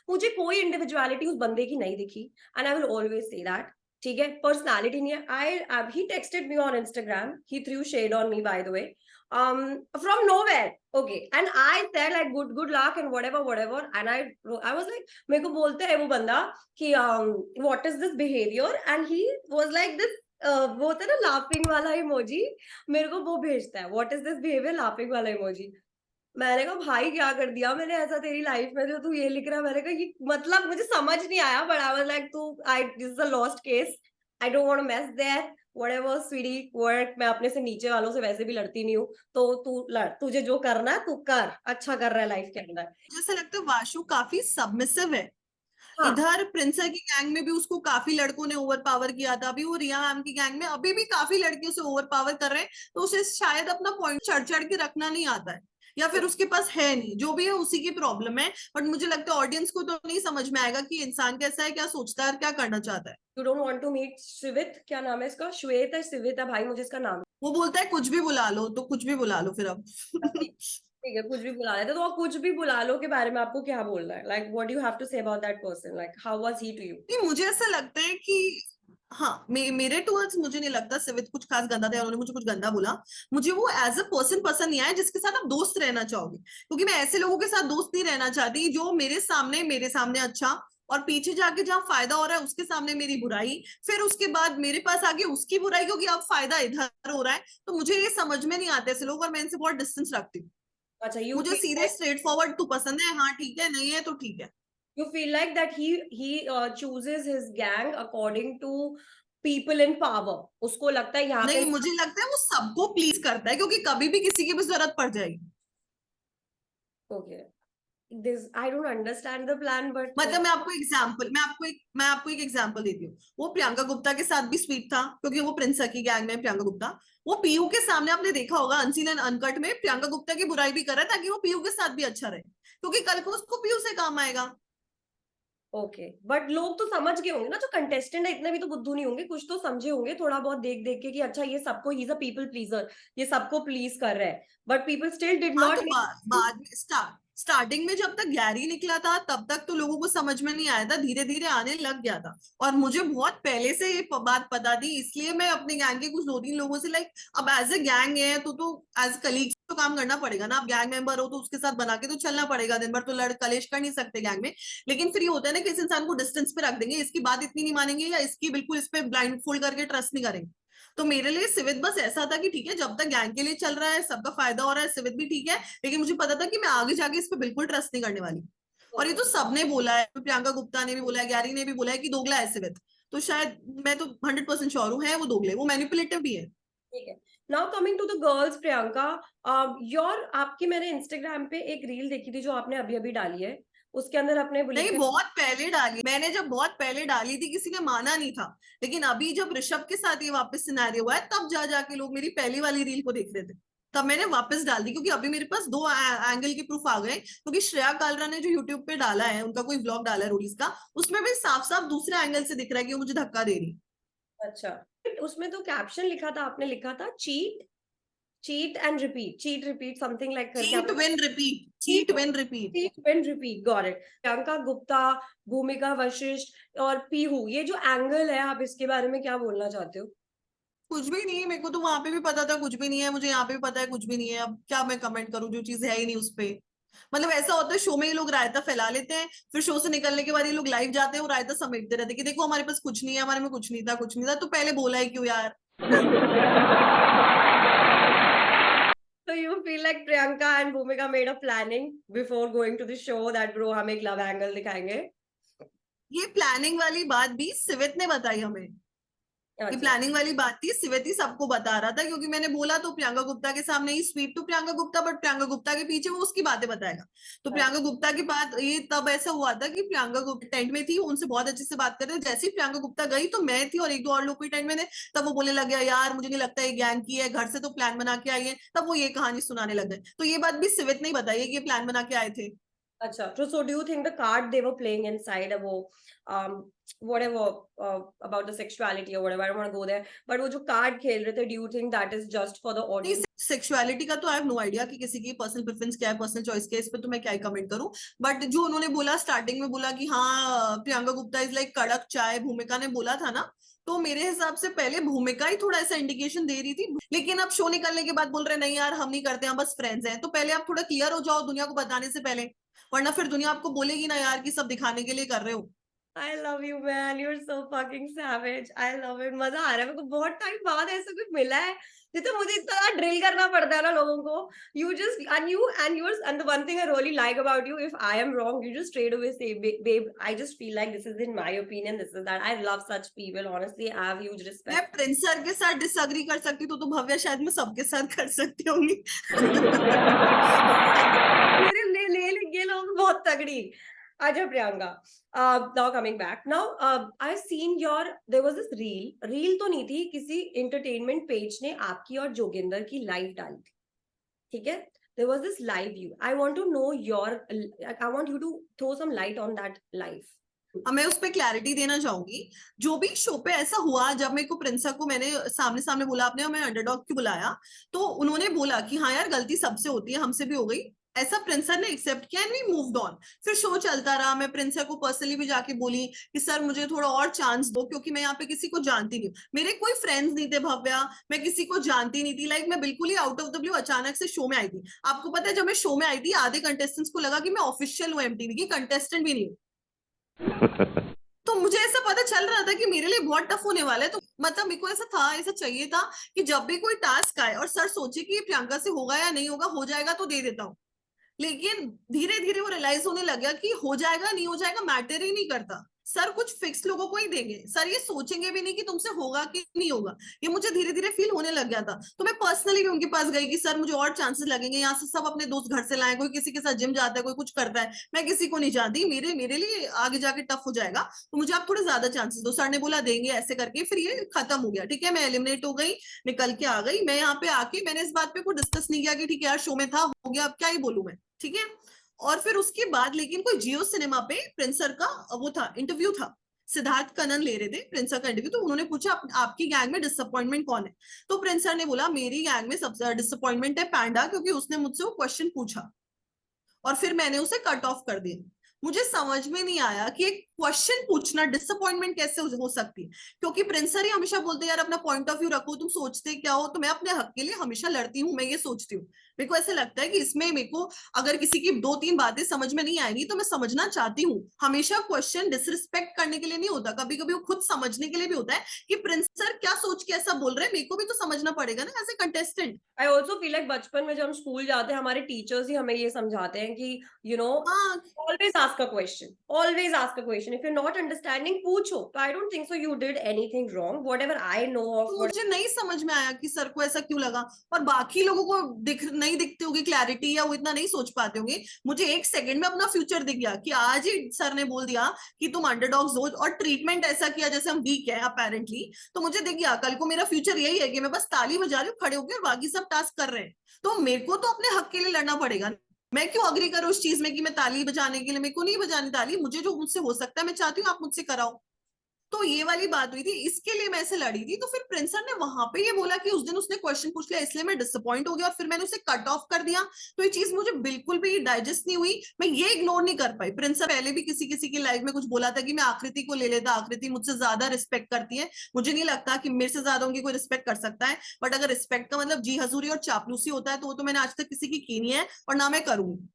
मुझे कोई इंडिविजुअलिटी उस बंदे की नहीं दिखी, and I will always say that, ठीक है? पर्सनालिटी नहीं है। He texted me on Instagram, he threw shade on me, by the way, from nowhere, okay, and I said like good luck and whatever, and I was like, मेरे को बोलते है वो बंदा कि what is this behavior, and he was like this, वो होता है ना लाफिंग वाला इमोजी, मेरे को वो भेजता है, what is this behavior, laughing वाला इमोजी। मैंने कहा भाई क्या कर दिया मैंने ऐसा तेरी लाइफ में जो तू ये लिख रहा है। मैंने कहा ये मतलब मुझे समझ नहीं आया, but I was like to I this is a lost case, I don't want to mess there, whatever sweetie work. मैं अपने से नीचे वालों से वैसे भी लड़ती नहीं हूँ, तो तू लड़, तुझे जो करना है तू कर, अच्छा कर रहा है लाइफ के अंदर। मुझे ऐसा लगता है वाशु काफी सबमिसिव है। हाँ, इधर प्रिंसा की गैंग में भी उसको काफी लड़कों ने ओवर पावर किया था, अभी वो रिया मैम की गैंग में अभी भी काफी लड़के उसे ओवर पावर कर रहे हैं, तो उसे शायद अपना पॉइंट चढ़ चढ़ के रखना नहीं आता है, या फिर उसके पास है नहीं, जो भी है उसी की प्रॉब्लम है। बट मुझे लगता है ऑडियंस को तो नहीं समझ में आएगा कि इंसान कैसा है, क्या सोचता है और क्या करना चाहता है। You don't want to meet Shwet, क्या नाम है इसका, श्वेत है श्वेत है भाई, मुझे इसका नाम वो बोलता है कुछ भी बुला लो, तो कुछ भी बुला लो फिर अब। ठीक है, कुछ भी बुला लेते, तो कुछ भी बुला लो के बारे में आपको क्या बोलना है? Like what you have to say about that person, like how was he to you? नहीं, मुझे ऐसा लगता है कि हाँ, मेरे टूवर्ड्स मुझे नहीं लगता सिवित कुछ खास गंदा था, उन्होंने मुझे कुछ गंदा बोला। मुझे वो एज अ पर्सन पसंद नहीं आया जिसके साथ आप दोस्त रहना चाहोगे, क्योंकि मैं ऐसे लोगों के साथ दोस्त नहीं रहना चाहती जो मेरे सामने अच्छा, और पीछे जाके जहाँ फायदा हो रहा है उसके सामने मेरी बुराई, फिर उसके बाद मेरे पास आगे उसकी बुराई, क्योंकि अब फायदा इधर हो रहा है। तो मुझे ये समझ में नहीं आते ऐसे लोग, और मैं इनसे बहुत डिस्टेंस रखती हूँ। अच्छा, मुझे सीधे स्ट्रेट फॉरवर्ड तू पसंद है, हाँ ठीक है, नहीं है तो ठीक है। you feel like that he chooses his gang according to people in power, उसको लगता है यहाँ पे। नहीं, मुझे लगता है वो सबको प्लीज करता है, क्योंकि कभी भी किसी की भी जरूरत पड़ जाएगी। Okay, this I don't understand the plan, but मतलब मैं आपको एक एग्जांपल देती हूँ। वो प्रियंका गुप्ता के साथ भी स्वीट था, क्योंकि वो प्रिंसा की गैंग में प्रियंका गुप्ता। वो पीयू के सामने आपने देखा होगा अनसीन एंड अनकट में प्रियंका गुप्ता की बुराई भी कर रहा है, ताकि वो पीयू के साथ भी अच्छा रहे, क्योंकि कल को उसको पीयू से काम आएगा। ओके, बट लोग तो समझ गए होंगे ना, जो कंटेस्टेंट है इतने भी तो बुद्धू नहीं होंगे, कुछ तो समझे होंगे थोड़ा बहुत देख देख के कि अच्छा ये सबको, he is a people pleaser, ये सबको प्लीज कर रहा है, बट पीपल स्टिल डिड हाँ, नॉट। तो बाद में स्टार्टिंग में जब तक गैरी निकला था तब तक तो लोगों को समझ में नहीं आया था, धीरे धीरे आने लग गया था। और मुझे बहुत पहले से ये बात पता थी, इसलिए मैं अपने गैंग के कुछ 2-3 लोगों से लाइक, अब एज ए गैंग है तो एज कलीग तो काम करना पड़ेगा ना। आप गैंग मेंबर हो तो उसके साथ बना के तो चलना पड़ेगा, दिन भर तो लड़ कलेश कर नहीं सकते गैंग में। लेकिन फिर ये होता है ना कि इस इंसान को डिस्टेंस पे रख देंगे, इसकी बात इतनी नहीं मानेंगे, या इसकी बिल्कुल इस पे ब्लाइंड फोल्ड करके ट्रस्ट नहीं करेंगे। तो मेरे लिए सिवित बस ऐसा था कि ठीक है, जब तक गैंग के लिए चल रहा है, सबका फायदा हो रहा है, सिवित भी ठीक है, लेकिन मुझे पता था कि मैं आगे जाके इस पे बिल्कुल ट्रस्ट नहीं करने वाली। और ये तो सबने बोला है, प्रियंका गुप्ता ने भी बोला है, गैरी ने भी बोला है कि दोगला है सिवित। तो शायद मैं तो 100% श्योर हूँ है वो दोगले, वो मैनिपुलेटिव भी है। ठीक है। Now coming to the girls, Priyanka, your आपकी मैंने इंस्टाग्राम पे एक रील देखी थी जो आपने अभी अभी डाली है, उसके अंदर आपने नहीं, लिखा बहुत पहले डाली मैंने, जब बहुत पहले डाली थी किसी ने माना नहीं था, लेकिन अभी जब ऋषभ के साथ ये वापस सिनेरियो हुआ है तब जा जाके लोग मेरी पहली वाली रील को देख रहे थे, तब मैंने वापस डाल दी, क्योंकि अभी मेरे पास दो एंगल के प्रूफ आ गए, क्योंकि श्रेया कालरा ने जो यूट्यूब पे डाला है, उनका कोई व्लॉग डाला है रोडीज का, उसमें भी साफ साफ दूसरे एंगल से दिख रहा है कि वो मुझे धक्का दे रही। अच्छा, उसमें तो कैप्शन लिखा था, आपने लिखा था cheat cheat and repeat, cheat repeat something like करके चीट आपने win repeat, cheat win repeat. Cheat win repeat, got it. Priyanka Gupta, भूमिका वशिष्ठ और पीहू, ये जो एंगल है, आप इसके बारे में क्या बोलना चाहते हो? कुछ भी नहीं, मेरे को तो वहां पे भी पता था कुछ भी नहीं है, मुझे यहाँ पे भी पता है कुछ भी नहीं है, अब क्या मैं कमेंट करूं जो चीज है ही नहीं उस पे। मतलब ऐसा होता है शो में ये लोग रायता फैला लेते हैं, फिर शो से निकलने के बाद ये लोग लाइव जाते हैं और रायता समेटते रहते हैं कि देखो हमारे पास कुछ नहीं है, हमारे में कुछ नहीं था, कुछ नहीं था, तो पहले बोला है क्यों यार। So you feel like Priyanka and Bhumika made a planning before going to the show that bro हम एक love angle दिखाएंगे? ये प्लानिंग वाली बात भी सिवित ने बताई हमें, ये अच्छा, प्लानिंग वाली बात थी, सिवेत ही सबको बता रहा था, क्योंकि मैंने बोला तो प्रियंका गुप्ता के सामने ही sweet to Priyanka Gupta, but Priyanka Gupta के पीछे वो उसकी बातें बताएगा। तो अच्छा, प्रियंका गुप्ता की बात ये तब ऐसा हुआ था कि प्रियंका गुप्ता टेंट में थी, वो उनसे बहुत अच्छे से बात कर रहे थे, जैसे ही प्रियंका गुप्ता गई तो मैं थी और एक दो और लोग कोई टेंट में थे, तब वो बोलने लग गया यार मुझे नहीं लगता ये गैंग की है, घर से तो प्लान बना के आई है, तब वो ये कहानी सुनाने लग गए, तो ये बात भी सिवेत ने ही बताई है कि ये प्लान बना के आए थे। अच्छा। So do you think the card they were playing inside वो whatever about the sexuality or whatever, I don't want to go there, but वो जो कार्ड खेल रहे थे, do you think that is just for the नहीं, audience? Sexuality का तो I have no idea कि किसी की पर्सनल प्रेफरेंस क्या है, पर्सनल चॉइस क्या है, इस पे तो मैं क्या ही कमेंट करूं। बट जो उन्होंने बोला स्टार्टिंग में, बोला कि हाँ प्रियंका गुप्ता इज लाइक कड़क चाय, भूमिका ने बोला था ना, तो मेरे हिसाब से पहले भूमिका ही थोड़ा ऐसा इंडिकेशन दे रही थी, लेकिन अब शो निकलने के बाद बोल रहे नहीं यार हम नहीं करते, हम बस फ्रेंड्स हैं, तो पहले आप थोड़ा क्लियर हो जाओ दुनिया को बताने से पहले, वरना फिर दुनिया आपको बोलेगी ना यार कि सब दिखाने के लिए कर रहे हो। I love you man, you're so fucking savage. I love it. मजा आ रहा है मेरे को, बहुत टाइम बाद ऐसा कुछ मिला है जिससे मुझे इतना ड्रिल करना पड़ता है ना लोगों को। You just and yours and the one thing I really like about you, if I am wrong, you just straight away say, babe, I just feel like this is in my opinion, this is that. I love such people. Honestly, I have huge मैं respect. Prince sir के साथ disagree कर सकती हूँ तो भव्या शायद मैं सबके साथ कर सकती होंगी। मेरे ले ये लोग बहुत तगड़ी। अच्छा Priyanka, now coming back, now I've seen your, there was this reel तो नहीं थी, किसी entertainment page ने आपकी और जोगिंदर की लाइव डाली थी, ठीक है? There was this live view. I want to know your, I want you to throw some light on that live. अब मैं उस पर क्लैरिटी देना चाहूंगी, जो भी शो पे ऐसा हुआ, जब मेरे को प्रिंसा को मैंने सामने सामने बोला आपने और मैं अंडरडॉग क्यों बुलाया, तो उन्होंने बोला कि हाँ यार गलती सबसे होती है, हमसे भी हो गई, ऐसा प्रिंसर ने एक्सेप्ट किया एंड वी मूव्ड ऑन। फिर शो चलता रहा, मैं प्रिंसर को पर्सनली भी जाके बोली कि सर मुझे थोड़ा और चांस दो, क्योंकि मैं यहाँ पे किसी को जानती नहीं हूँ, मेरे कोई फ्रेंड्स नहीं थे भव्या, मैं किसी को जानती नहीं थी, लाइक मैं बिल्कुल ही आउट ऑफ द ब्लू अचानक से शो में आई थी। आपको पता है जब मैं शो में आई थी आधे कंटेस्टेंट्स को लगा कि मैं ऑफिशियल हूँ एमटीवी की, कंटेस्टेंट भी नहीं हूँ। तो मुझे ऐसा पता चल रहा था कि मेरे लिए बहुत टफ होने वाला है, तो मतलब मेरे को ऐसा था, ऐसा चाहिए था कि जब भी कोई टास्क आए और सर सोचे कि ये प्रियंका से होगा या नहीं होगा, हो जाएगा तो दे देता हूँ, लेकिन धीरे धीरे वो रियलाइज होने लग गया कि हो जाएगा नहीं हो जाएगा मैटर ही नहीं करता, सर कुछ फिक्स लोगों को ही देंगे, सर ये सोचेंगे भी नहीं कि तुमसे होगा कि नहीं होगा, ये मुझे धीरे धीरे फील होने लग गया था। तो मैं पर्सनली भी उनके पास गई कि सर मुझे और चांसेस लगेंगे, यहाँ से सब अपने दोस्त घर से लाए, कोई किसी के साथ जिम जाता है, कोई कुछ करता है, मैं किसी को नहीं जानती, मेरे मेरे लिए आगे जाके टफ हो जाएगा, तो मुझे आप थोड़े ज्यादा चांसेस दो। सर ने बोला देंगे, ऐसे करके फिर ये खत्म हो गया, ठीक है, मैं एलिमिनेट हो गई, निकल के आ गई। मैं यहाँ पे आके मैंने इस बात पे कोई डिस्कस नहीं किया कि ठीक है यार शो में था हो गया, अब क्या ही बोलूं मैं, ठीक है। और फिर उसके बाद लेकिन कोई जियो सिनेमा पे प्रिंस सर का वो था, इंटरव्यू था, सिद्धार्थ कनन ले रहे थे प्रिंस सर का इंटरव्यू, तो उन्होंने पूछा आपकी गैंग में डिसअपॉइंटमेंट कौन है, तो प्रिंस सर ने बोला मेरी गैंग में सबसे डिसअपॉइंटमेंट है पैंडा, क्योंकि उसने मुझसे वो क्वेश्चन पूछा और फिर मैंने उसे कट ऑफ कर दिया। मुझे समझ में नहीं आया कि एक क्वेश्चन पूछना डिसअपॉइंटमेंट कैसे हो सकती है, क्योंकि प्रिंस सर ही हमेशा बोलते हैं यार अपना पॉइंट ऑफ व्यू रखो, तुम सोचते क्या हो, तो मैं अपने हक के लिए हमेशा लड़ती हूँ, मैं ये सोचती हूँ। मेरे को ऐसा लगता है कि इसमें मेरे को अगर किसी की दो तीन बातें समझ में नहीं आएंगी तो मैं समझना चाहती हूँ, हमेशा क्वेश्चन डिसरिस्पेक्ट करने के लिए नहीं होता, कभी कभी वो खुद समझने के लिए भी होता है कि प्रिंस सर क्या सोच के ऐसा बोल रहे हैं, मेरे को भी तो समझना पड़ेगा ना as a contestant. I also feel like बचपन में जब हम स्कूल जाते हैं, हमारे टीचर्स ही हमें ये समझाते हैं कि you know हाँ always ask ask a question. Always ask a question. If you're not understanding, पूछो. So I don't think so you did anything wrong. Whatever I know of, तो मुझे नहीं समझ में आया कि सर को ऐसा क्यों लगा, और बाकी लोगों को नहीं दिखती होगी क्लैरिटी, या वो इतना नहीं सोच पाते होंगे। मुझे एक सेकंड में अपना फ्यूचर दिख गया कि आज ही सर ने बोल दिया कि तुम अंडरडॉग्स हो, और ट्रीटमेंट ऐसा किया जैसे हम वीक है अपेरेंटली। तो मुझे दिख गया कल को मेरा फ्यूचर यही है कि मैं बस ताली बजा रही हूँ खड़े होकर, बाकी सब टास्क कर रहे हैं। तो मेरे को तो अपने हक के लिए लड़ना पड़ेगा। मैं क्यों अग्री करूं उस चीज में कि मैं ताली बजाने के लिए, मेरे को नहीं बजानी ताली, मुझे जो मुझसे हो सकता है मैं चाहती हूँ आप मुझसे कराओ। तो ये वाली बात हुई थी, इसके लिए मैं ऐसे लड़ी थी। तो फिर प्रिंस सर ने वहां पे ये बोला कि उस दिन उसने क्वेश्चन पूछ लिया इसलिए मैं डिसअपॉइंट हो गया, और फिर मैंने उसे कट ऑफ कर दिया। तो ये चीज मुझे बिल्कुल भी डाइजेस्ट नहीं हुई, मैं ये इग्नोर नहीं कर पाई। प्रिंस सर पहले भी किसी किसी की लाइफ में कुछ बोला था कि मैं आकृति को ले लेता, आकृति मुझसे ज्यादा रिस्पेक्ट करती है, मुझे नहीं लगता कि मेरे से ज्यादा उनकी कोई रिस्पेक्ट कर सकता है। बट अगर रिस्पेक्ट का मतलब जी हजूरी और चापलूसी होता है तो वो तो मैंने आज तक किसी की नहीं है और ना मैं करूंगी।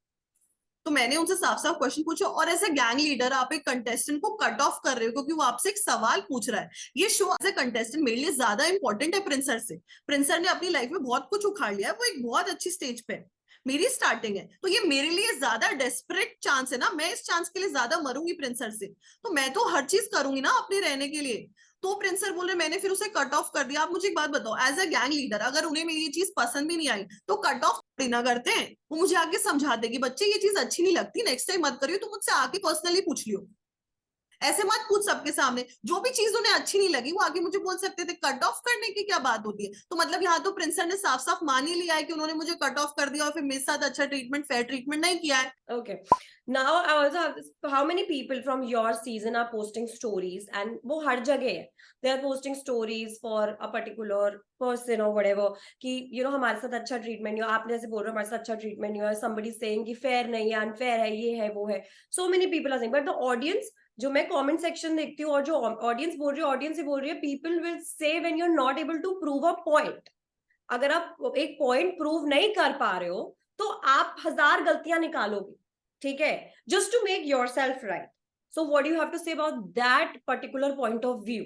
तो मैंने उनसे साफ साफ क्वेश्चन पूछा, और एज ए गैंग लीडर आप एक कंटेस्टेंट को कट ऑफ कर रहे हो क्योंकि वो आपसे एक सवाल पूछ रहा है। ये शो एज ए कंटेस्टेंट मेरे लिए ज्यादा इंपॉर्टेंट है प्रिंसर से। प्रिंसर ने अपनी लाइफ में बहुत कुछ उखाड़ लिया है, वो एक बहुत अच्छी स्टेज पे है, मेरी स्टार्टिंग है, तो ये मेरे लिए ज्यादा डेस्परेट चांस है ना, मैं इस चांस के लिए ज्यादा मरूंगी प्रिंसर से। तो मैं तो हर चीज करूंगी ना अपने रहने के लिए। तो प्रिंसर बोल रहे मैंने फिर उसे कट ऑफ कर दिया। आप मुझे एक बात बताओ, एज अ गैंग लीडर अगर उन्हें मेरी ये चीज पसंद भी नहीं आई तो कट ऑफ थोड़ी ना करते हैं, वो मुझे आके समझाते कि बच्चे ये चीज अच्छी नहीं लगती, नेक्स्ट टाइम मत करियो, तो मुझसे आके पर्सनली पूछ लियो। ऐसे मत पूछ सबके सामने, जो भी चीज उन्हें अच्छी नहीं लगी वो आगे मुझे बोल सकते थे। कट ऑफ करने की क्या बात होती है? तो मतलब यहाँ तो प्रिंसर ने साफ साफ मान ही लिया है कि उन्होंने मुझे कट ऑफ कर दिया और फिर मेरे साथ अच्छा ट्रीटमेंट, फेयर ट्रीटमेंट नहीं किया है। Okay. Now I also have this, how many people from your season are posting stories and वो हर जगह है. They are posting stories for a particular person or whatever कि you know हमारे साथ अच्छा ट्रीटमेंट नहीं हुआ, आपने जैसे बोल रहे हो हमारे साथ अच्छा ट्रीटमेंट नहीं हुआ, somebody saying कि fair नहीं है, unfair है, ये है वो है. So many people are saying, but the audience जो मैं comment section देखती हूँ और जो audience बोल रही है, audience ही बोल रही है, people will say when you're not able to prove a point. अगर आप एक point prove नहीं कर पा रहे हो तो आप 1000 गलतियां निकालोगे, ठीक है, just to make yourself right. So what do you have to say about that particular point of view?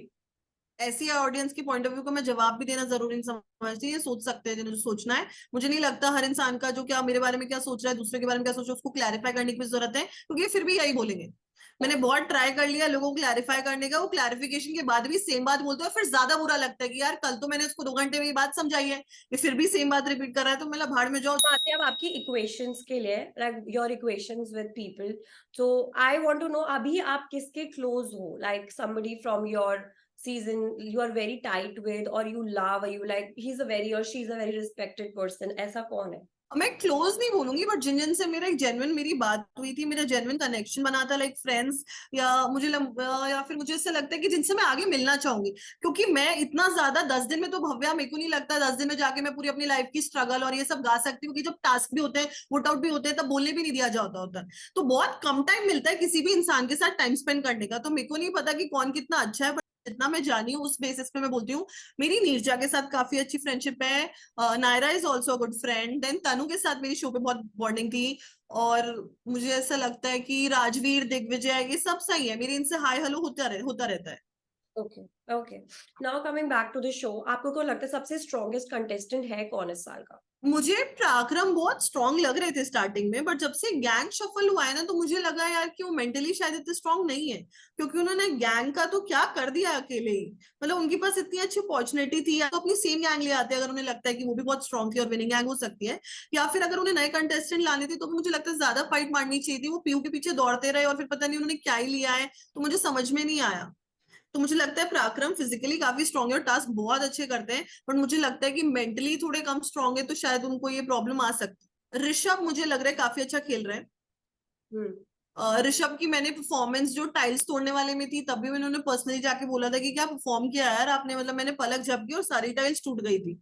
ऐसी ऑडियंस की पॉइंट ऑफ व्यू को मैं जवाब भी देना जरूरी नहीं समझती। ये सोच सकते हैं जिन्हें सोचना है। मुझे नहीं लगता हर इंसान का जो क्या मेरे बारे में क्या सोच रहा है, दूसरे के बारे में क्या सोच रहा है, उसको क्लैरिफाई करने की भी जरूरत है, क्योंकि फिर भी यही बोलेंगे। मैंने बहुत ट्राई कर लिया लोगों को क्लैरिफाई करने का, वो क्लैरिफिकेशन के बाद भी सेम बात बोलते हैं, फिर ज्यादा बुरा लगता है कि यार कल तो मैंने उसको 2 घंटे में ये बात समझाई है, ये फिर भी सेम बात रिपीट कर रहा है, तो मतलब भाड़ में जाओ। आते हैं अब आपकी इक्वेशंस के लिए, like your equations with people. So I want to know अभी आप किसके क्लोज हो, like somebody from your season you are very tight with or you love or you like he's a very or she's a very respected person, ऐसा कौन है? मैं close नहीं बोलूंगी, बट जिन जिन से मेरा एक जेन्युइन मेरी बात हुई थी, मेरा जेन्युइन कनेक्शन बना था, लाइक फ्रेंड्स, या या फिर मुझे ऐसा लगता है कि जिनसे मैं आगे मिलना चाहूंगी, क्योंकि मैं इतना ज्यादा 10 दिन में तो भव्या मेरे को नहीं लगता 10 दिन में जाके मैं पूरी अपनी लाइफ की स्ट्रगल और ये सब गा सकती हूँ, कि जब टास्क भी होते हैं, पुट आउट भी होते हैं, तब बोलने भी नहीं दिया जाता होता है। तो बहुत कम टाइम मिलता है किसी भी इंसान के साथ टाइम स्पेंड करने का। तो मेरे को नहीं पता कि कौन कितना अच्छा है, जितना मैं जानी हूँ उस बेसिस पे मैं बोलती हूँ। मेरी नीरजा के साथ काफी अच्छी फ्रेंडशिप है, Naira is also a good friend, then Tanu के साथ मेरी शो पे बहुत बॉन्डिंग थी, और मुझे ऐसा लगता है कि राजवीर, दिग्विजय, ये सब सही है, मेरी इनसे हाय हेलो होता रहता है। Okay okay, now coming back to the show, आपको को लगता है सबसे स्ट्रॉन्गेस्ट कंटेस्टेंट है कौन इस साल का? मुझे पराक्रम बहुत स्ट्रांग लग रहे थे स्टार्टिंग में, बट जब से गैंग शफल हुआ है ना, तो मुझे लगा यार कि वो मेंटली शायद इतने स्ट्रांग नहीं है, क्योंकि उन्होंने गैंग का तो क्या कर दिया अकेले ही। मतलब उनके पास इतनी अच्छी अपॉर्चुनिटी थी, या तो अपनी सेम गैंग ले आते अगर उन्हें लगता है कि वो भी बहुत स्ट्रांग थी और विनिंग गैंग हो सकती है, या फिर अगर उन्हें नए कंटेस्टेंट लाने थे तो मुझे लगता है ज्यादा फाइट मारनी चाहिए थी। वो पीयू के पीछे दौड़ते रहे और फिर पता नहीं उन्होंने क्या ही लिया है, तो मुझे समझ में नहीं आया। तो मुझे लगता है पराक्रम फिजिकली काफी स्ट्रांग है और टास्क बहुत अच्छे करते हैं, बट मुझे लगता है कि मेंटली थोड़े कम स्ट्रांग है, तो शायद उनको ये प्रॉब्लम आ सकती है। ऋषभ मुझे लग रहा है काफी अच्छा खेल रहे हैं। ऋषभ की मैंने परफॉर्मेंस जो टाइल्स तोड़ने वाले में थी, तब भी मैंने उन्हें पर्सनली जाके बोला था कि क्या परफॉर्म किया यार आपने, मतलब मैंने पलक झपकी और सारी टाइल्स टूट गई थी।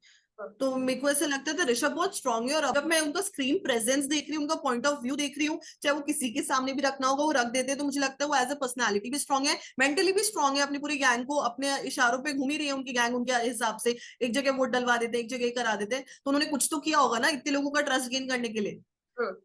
तो मेरे को ऐसा लगता था ऋषभ बहुत स्ट्रांग है, और अब मैं उनका स्क्रीन प्रेजेंस देख रही हूँ, उनका पॉइंट ऑफ व्यू देख रही हूँ, चाहे वो किसी के सामने भी रखना होगा वो रख देते हैं, तो मुझे लगता है वो एज अ पर्सनैलिटी भी स्ट्रांग है, मेंटली भी स्ट्रांग है, अपनी पूरी गैंग को अपने इशारों पे घूम ही रही है उनकी गैंग, उनके हिसाब से एक जगह वोट डलवा देते हैं, एक जगह करा देते हैं, तो उन्होंने कुछ तो किया होगा ना इतने लोगों का ट्रस्ट गेन करने के लिए,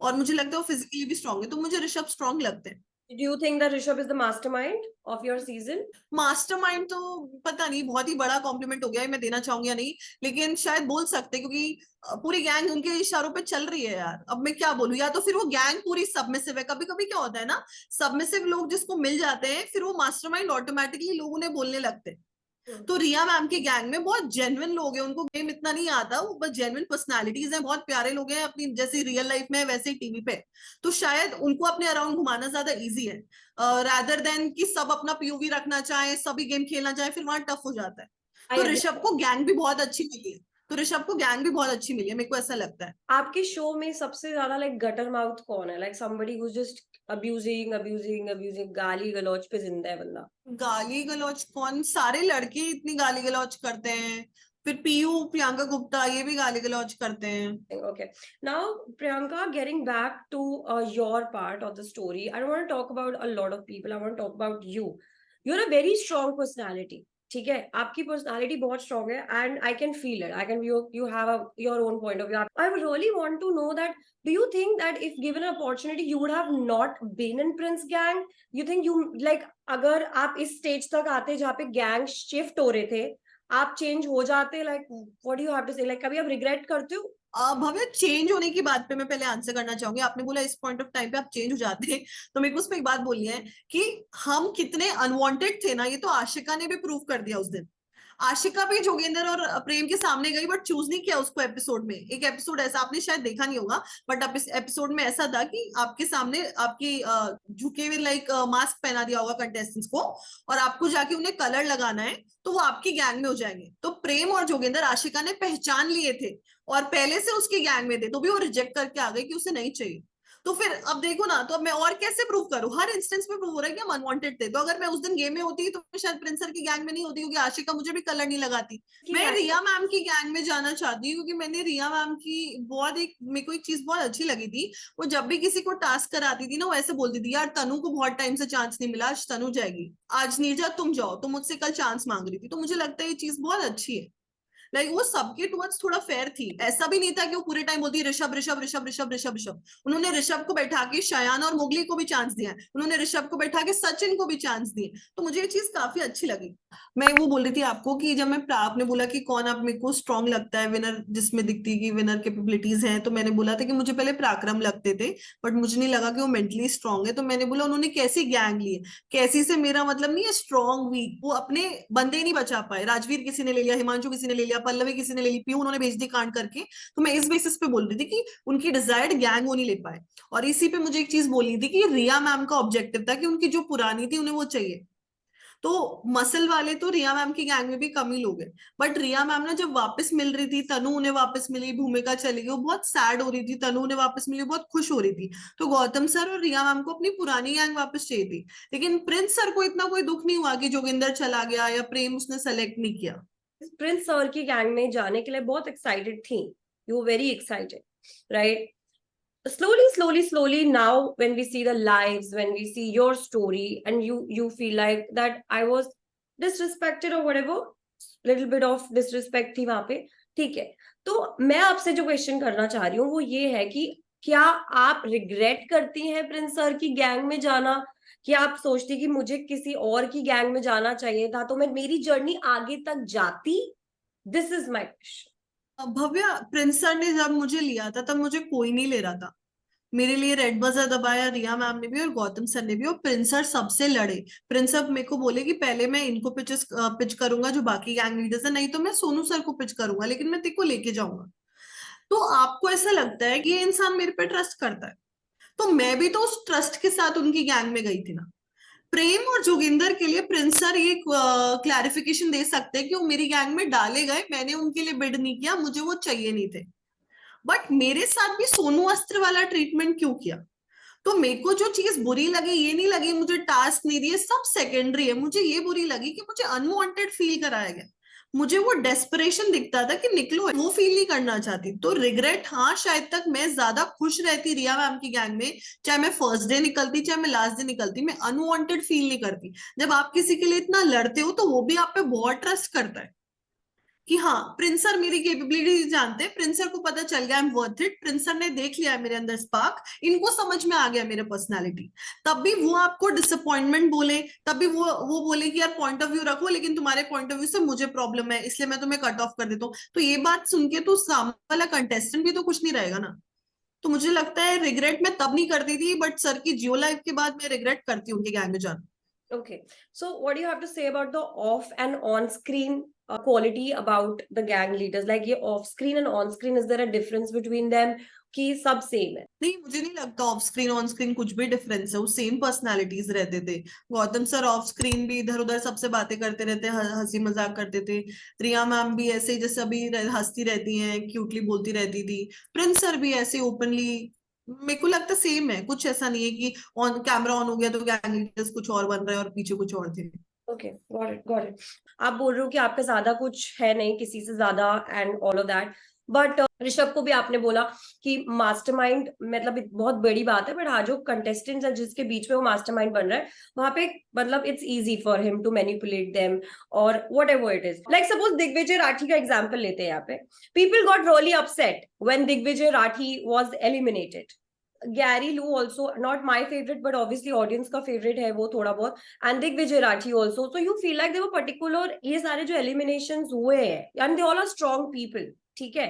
और मुझे लगता है वो फिजिकली भी स्ट्रांग है, तो मुझे ऋषभ स्ट्रांग लगते हैं। Do you think that Rishabh is the mastermind of your season? Mastermind तो पता नहीं, बहुत ही बड़ा कॉम्प्लीमेंट हो गया है, मैं देना चाहूंगी या नहीं, लेकिन शायद बोल सकते हैं, क्योंकि पूरी गैंग उनके इशारों पे चल रही है यार। अब मैं क्या बोलूं, या तो फिर वो गैंग पूरी सबमिसिव है। कभी कभी क्या होता है ना, सबमिसिव लोग जिसको मिल जाते हैं फिर वो मास्टरमाइंड ऑटोमेटिकली लोग उन्हें बोलने लगते हैं। तो रिया मैम के गैंग में बहुत जेन्युइन लोग हैं, उनको गेम इतना नहीं आता, वो बस जेन्युइन पर्सनालिटीज हैं, बहुत प्यारे लोग हैं, अपनी जैसे रियल लाइफ में वैसे ही टीवी पे। तो शायद उनको अपने अराउंड घुमाना ज्यादा इजी है, रादर देन कि सब अपना पीओवी रखना चाहे, सभी गेम खेलना चाहे, फिर वहां टफ हो जाता है। I तो agree. ऋषभ को गैंग भी बहुत अच्छी मिली है, तो ऋषभ को गैंग भी बहुत अच्छी मिली है, मेरे को ऐसा लगता है। आपके शो में सबसे ज्यादा लाइक गटर माउथ कौन है? Like somebody who just abusing, गाली गलौज पे जिंदा है बंदा। गाली गलौज कौन, सारे लड़के इतनी गाली गलौज करते हैं, फिर पीयू प्रियंका गुप्ता ये भी गाली गलौज करते हैं। Okay. Now, Priyanka, getting back to your part of the story, I don't want to talk about a lot of people. I want to talk about you. You're a very strong personality. ठीक है, आपकी personality बहुत strong है and I can feel it. I can you have your own point of view. I really want to know that do you think that if given an opportunity you would have not been in Prince gang? You think you like अगर आप इस stage तक आते जहाँ पे gang shift हो रहे थे, आप चेंज हो जाते? Like what do you have to say? Like कभी आप रिग्रेट करते हो? भव्य, चेंज होने की बात पे मैं पहले आंसर करना चाहूंगी। आपने बोला इस पॉइंट ऑफ टाइम पे आप चेंज हो जाते हैं, तो मेरे को उस पर एक बात बोलनी है कि हम कितने अनवांटेड थे ना, ये तो आशिका ने भी प्रूव कर दिया उस दिन। आशिका भी जोगेंद्र और प्रेम के सामने गई, बट चूज नहीं किया उसको। एपिसोड में एक एपिसोड ऐसा आपने शायद देखा नहीं होगा, बट अब इस एपिसोड में ऐसा था कि आपके सामने आपकी झुके हुए लाइक मास्क पहना दिया होगा कंटेस्टेंट्स को, और आपको जाके उन्हें कलर लगाना है, तो वो आपकी गैंग में हो जाएंगे। तो प्रेम और जोगेंद्र आशिका ने पहचान लिए थे और पहले से उसके गैंग में थे, तो भी वो रिजेक्ट करके आ गए कि उसे नहीं चाहिए। तो फिर अब देखो ना, तो अब मैं और कैसे प्रूव करूं? हर इंस्टेंस में प्रूव हो रहा है कि हम अनवांटेड थे। तो अगर मैं उस दिन गेम में होती तो मैं शायद प्रिंसर की गैंग में नहीं होती, क्योंकि आशिका मुझे भी कलर नहीं लगाती। मैं रिया मैम की गैंग में जाना चाहती हूँ, क्योंकि मैंने रिया मैम की बहुत एक मेरे को एक चीज बहुत अच्छी लगी थी। वो जब भी किसी को टास्क कराती थी ना, वो ऐसे बोलती थी, यार तनु को बहुत टाइम से चांस नहीं मिला, आज तनु जाएगी, आज नीरजा तुम जाओ, तो मुझसे कल चांस मांग रही थी। तो मुझे लगता है ये चीज बहुत अच्छी है। लाइक वो सबके टुवर्ड्स थोड़ा फेयर थी, ऐसा भी नहीं था कि वो पूरे टाइम बोलती ऋषभ ऋषभ ऋषभ ऋषभ ऋषभ ऋषभ। उन्होंने ऋषभ को बैठा के शयान और मुगली को भी चांस दिया है, उन्होंने ऋषभ को बैठा के सचिन को भी चांस दिए। तो मुझे ये चीज काफी अच्छी लगी। मैं वो बोल रही थी आपको कि जब मैं आपने बोला कि कौन आप मेरे को स्ट्रांग लगता है विनर, जिसमें दिखती है कि विनर कैपेबिलिटीज हैं, तो मैंने बोला था कि मुझे पहले पराक्रम लगते थे, बट मुझे नहीं लगा कि वो मेंटली स्ट्रांग है। तो मैंने बोला उन्होंने कैसी गैंग ली है, कैसी से मेरा मतलब नहीं है स्ट्रांग वीक, वो अपने बंदे नहीं बचा पाए। राजवीर किसी ने ले लिया, हिमांशु किसी ने ले लिया, पल्लवी किसी ने ले ली, पीयू उन्होंने भेज दी कांड करके। तो मैं इस बेसिस पे बोल रही थी कि उनकी डिजायर्ड गैंग वो नहीं ले पाए। और इसी पे मुझे एक चीज बोलनी थी कि रिया मैम का ऑब्जेक्टिव था कि उनकी जो पुरानी थी उन्हें वो चाहिए। तो मसल वाले तो रिया मैम की गैंग में भी कम ही लोग हैं, बट रिया मैम ना जब वापस मिल रही थी, तनु उन्हें वापस मिली, भूमिका चली गई, वो बहुत सैड हो रही थी, तनु उन्हें वापस मिली, बहुत खुश हो रही थी। तो गौतम सर और रिया मैम को अपनी पुरानी गैंग वापस चाहिए थी। लेकिन प्रिंस सर को इतना कोई दुख नहीं हुआ कि जोगिंदर चला गया या प्रेम उसने सेलेक्ट नहीं किया। प्रिंस सर की गैंग में जाने के लिए बहुत एक्साइटेड थी, you very excited, right? slowly now when we see the lives, when we see your story, and you feel like that I was disrespected or whatever, little bit of disrespect थी वहां पे, ठीक है? तो मैं आपसे जो क्वेश्चन करना चाह रही हूँ वो ये है कि क्या आप रिग्रेट करती हैं प्रिंस सर की गैंग में जाना, कि आप सोचती कि मुझे किसी और की गैंग में जाना चाहिए था तो मैं मेरी जर्नी आगे तक जाती? This is my question. Bhavya, Prince sir ने जब मुझे लिया था तब मुझे कोई नहीं ले रहा था। मेरे लिए रेड बजर दबाया रिया मैम ने भी और गौतम सर ने भी, और प्रिंस सर सबसे लड़े। प्रिंस सर मेरे को बोले कि पहले मैं इनको पिच करूंगा जो बाकी गैंग लीडर्स है, नहीं तो मैं सोनू सर को पिच करूंगा, लेकिन मैं तेको लेके जाऊंगा। तो आपको ऐसा लगता है कि ये इंसान मेरे पे ट्रस्ट करता है, तो मैं भी तो उस ट्रस्ट के साथ उनकी गैंग में गई थी ना। प्रेम और जोगिंदर के लिए प्रिंस सर ये क्लैरिफिकेशन दे सकते हैं कि वो मेरी गैंग में डाले गए, मैंने उनके लिए बिड नहीं किया, मुझे वो चाहिए नहीं थे। बट मेरे साथ भी सोनू अस्त्र वाला ट्रीटमेंट क्यों किया? तो मेरे को जो चीज बुरी लगी, ये नहीं लगी मुझे टास्क नहीं दिए, सब सेकेंडरी है। मुझे ये बुरी लगी कि मुझे अनवांटेड फील कराया गया। मुझे वो डेस्परेशन दिखता था कि निकलो, वो फील नहीं करना चाहती। तो रिग्रेट, हाँ शायद तक मैं ज्यादा खुश रहती रिया मैम की गैंग में, चाहे मैं फर्स्ट डे निकलती चाहे मैं लास्ट डे निकलती, मैं अनवांटेड फील नहीं करती। जब आप किसी के लिए इतना लड़ते हो तो वो भी आप पे बहुत ट्रस्ट करता है। कि हाँ प्रिंसर मेरी कैपेबिलिटी जानते हैं, प्रिंसर को पता चल गया आई एम वर्थ इट, प्रिंसर ने देख लिया मेरे अंदर स्पार्क, इनको समझ में आ गया मेरे पर्सनालिटी। तब भी वो आपको डिसअपॉइंटमेंट बोले, तब भी वो बोले कि यार पॉइंट ऑफ व्यू रखो लेकिन तुम्हारे पॉइंट ऑफ व्यू से मुझे प्रॉब्लम है इसलिए मैं तुम्हें कट ऑफ कर देता हूँ, तो ये बात सुन के तो सामने वाला कंटेस्टेंट भी तो कुछ नहीं रहेगा ना। तो मुझे लगता है रिग्रेट मैं तब नहीं करती थी, बट सर की जियो लाइफ के बाद मैं रिग्रेट करती हूँ उनके गैंग में जाना। Okay. So, what do you have to say about the off and on screen quality about the gang leaders? Like, ये off screen and on screen, is there a difference between them? कि सब same है? नहीं, मुझे नहीं लगता of screen on screen कुछ भी डिफरेंस है, वो सेम पर्सनालिटीज रहते थे। गौतम सर ऑफ स्क्रीन भी इधर उधर सबसे बातें करते रहते, हंसी मजाक करते थे। रिया मैम भी ऐसे ही जैसे अभी हंसती रहती हैं, क्यूटली बोलती रहती थी। प्रिंस सर भी ऐसे ओपनली, मेरे को लगता सेम है, कुछ ऐसा नहीं है कि ऑन कैमरा ऑन हो गया तो गैंग लीडर्स कुछ और बन रहे हैं और पीछे कुछ और थे। Okay, got it, got it. आप बोल रहे हो कि आपका ज्यादा कुछ है नहीं किसी से ज्यादा and all of that, but Rishabh को भी आपने बोला कि मास्टरमाइंड मतलब एक बहुत बड़ी बात है, बट हाँ जो कंटेस्टेंट्स है जिसके बीच में वो मास्टरमाइंड बन रहा है वहां पे मतलब it's easy for him to manipulate them और whatever it is. Like suppose Digvijay Rathee का एग्जाम्पल लेते हैं यहाँ पे, people got really upset when Digvijay Rathee was eliminated. Gary Lou also not my favorite, but obviously audience का favorite है वो थोड़ा बहुत, and Digvijay Rathi also. So you feel like they were particular, ये सारे जो eliminations हुए हैं and they all are strong people, ठीक है?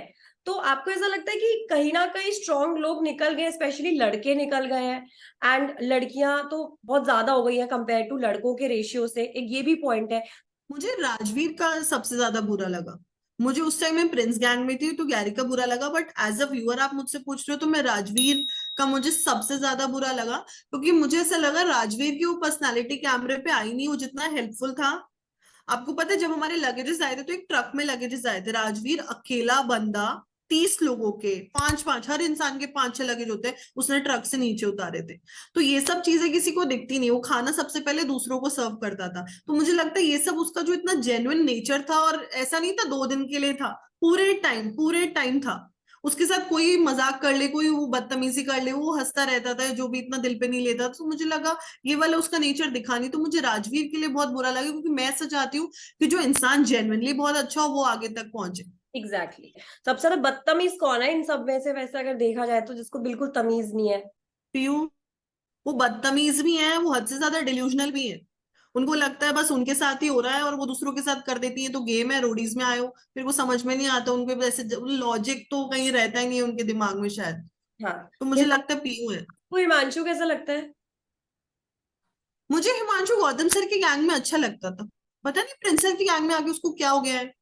तो आपको ऐसा लगता है कि कहीं ना कहीं स्ट्रॉन्ग लोग निकल गए, स्पेशली लड़के निकल गए हैं एंड लड़कियां तो बहुत ज्यादा हो गई हैं कंपेयर टू लड़कों के रेशियो से, एक ये भी पॉइंट है। मुझे राजवीर का सबसे ज्यादा बुरा लगा। मुझे उस टाइम में प्रिंस गैंग में थी तो गैरी का बुरा लगा, बट एज अ व्यूअर आप मुझसे पूछ रहे हो तो मैं राजवीर का मुझे सबसे ज्यादा बुरा लगा, क्योंकि मुझे ऐसा लगा राजवीर की वो पर्सनालिटी कैमरे पे आई नहीं, वो जितना हेल्पफुल था। आपको पता है जब हमारे लगेजेस आए थे तो एक ट्रक में लगेजेस आए थे, राजवीर अकेला बंदा 30 लोगों के 5-5 हर इंसान के 5-6 लगेज होते हैं, उसने ट्रक से नीचे उतारे थे। तो ये सब चीजें किसी को दिखती नहीं, वो खाना सबसे पहले दूसरों को सर्व करता था। तो मुझे लगता है ये सब उसका जो इतना जेन्युइन नेचर था, और ऐसा नहीं था 2 दिन के लिए था, पूरे टाइम था। उसके साथ कोई मजाक कर ले, कोई वो बदतमीजी कर ले, वो हंसता रहता था, जो भी इतना दिल पे नहीं लेता। तो मुझे लगा ये वाला उसका नेचर दिखा नहीं, तो मुझे राजवीर के लिए बहुत बुरा लगा, क्योंकि मैं ऐसा चाहती हूँ कि जो इंसान जेन्युइनली बहुत अच्छा हो वो आगे तक पहुंचे। एग्जैक्टली सबसे ज्यादा बदतमीज कौन है इन सब में से वैसे अगर देखा जाए तो, जिसको बिल्कुल तमीज नहीं है? पीयू, वो बदतमीज भी है, वो हद से ज्यादा डिल्यूजनल भी है। उनको लगता है बस उनके साथ ही हो रहा है और वो दूसरों के साथ कर देती है, तो गेम है, रोडीज में आए हो, फिर वो समझ में नहीं आता उनको, वैसे लॉजिक तो कहीं रहता ही नहीं है उनके दिमाग में शायद। हाँ। तो मुझे लगता है पीयू है। तो हिमांशु कैसा लगता है? मुझे हिमांशु गौतम सर की गैंग में अच्छा लगता था, पता नहीं प्रिंसेस की गैंग में आके उसको क्या हो गया है,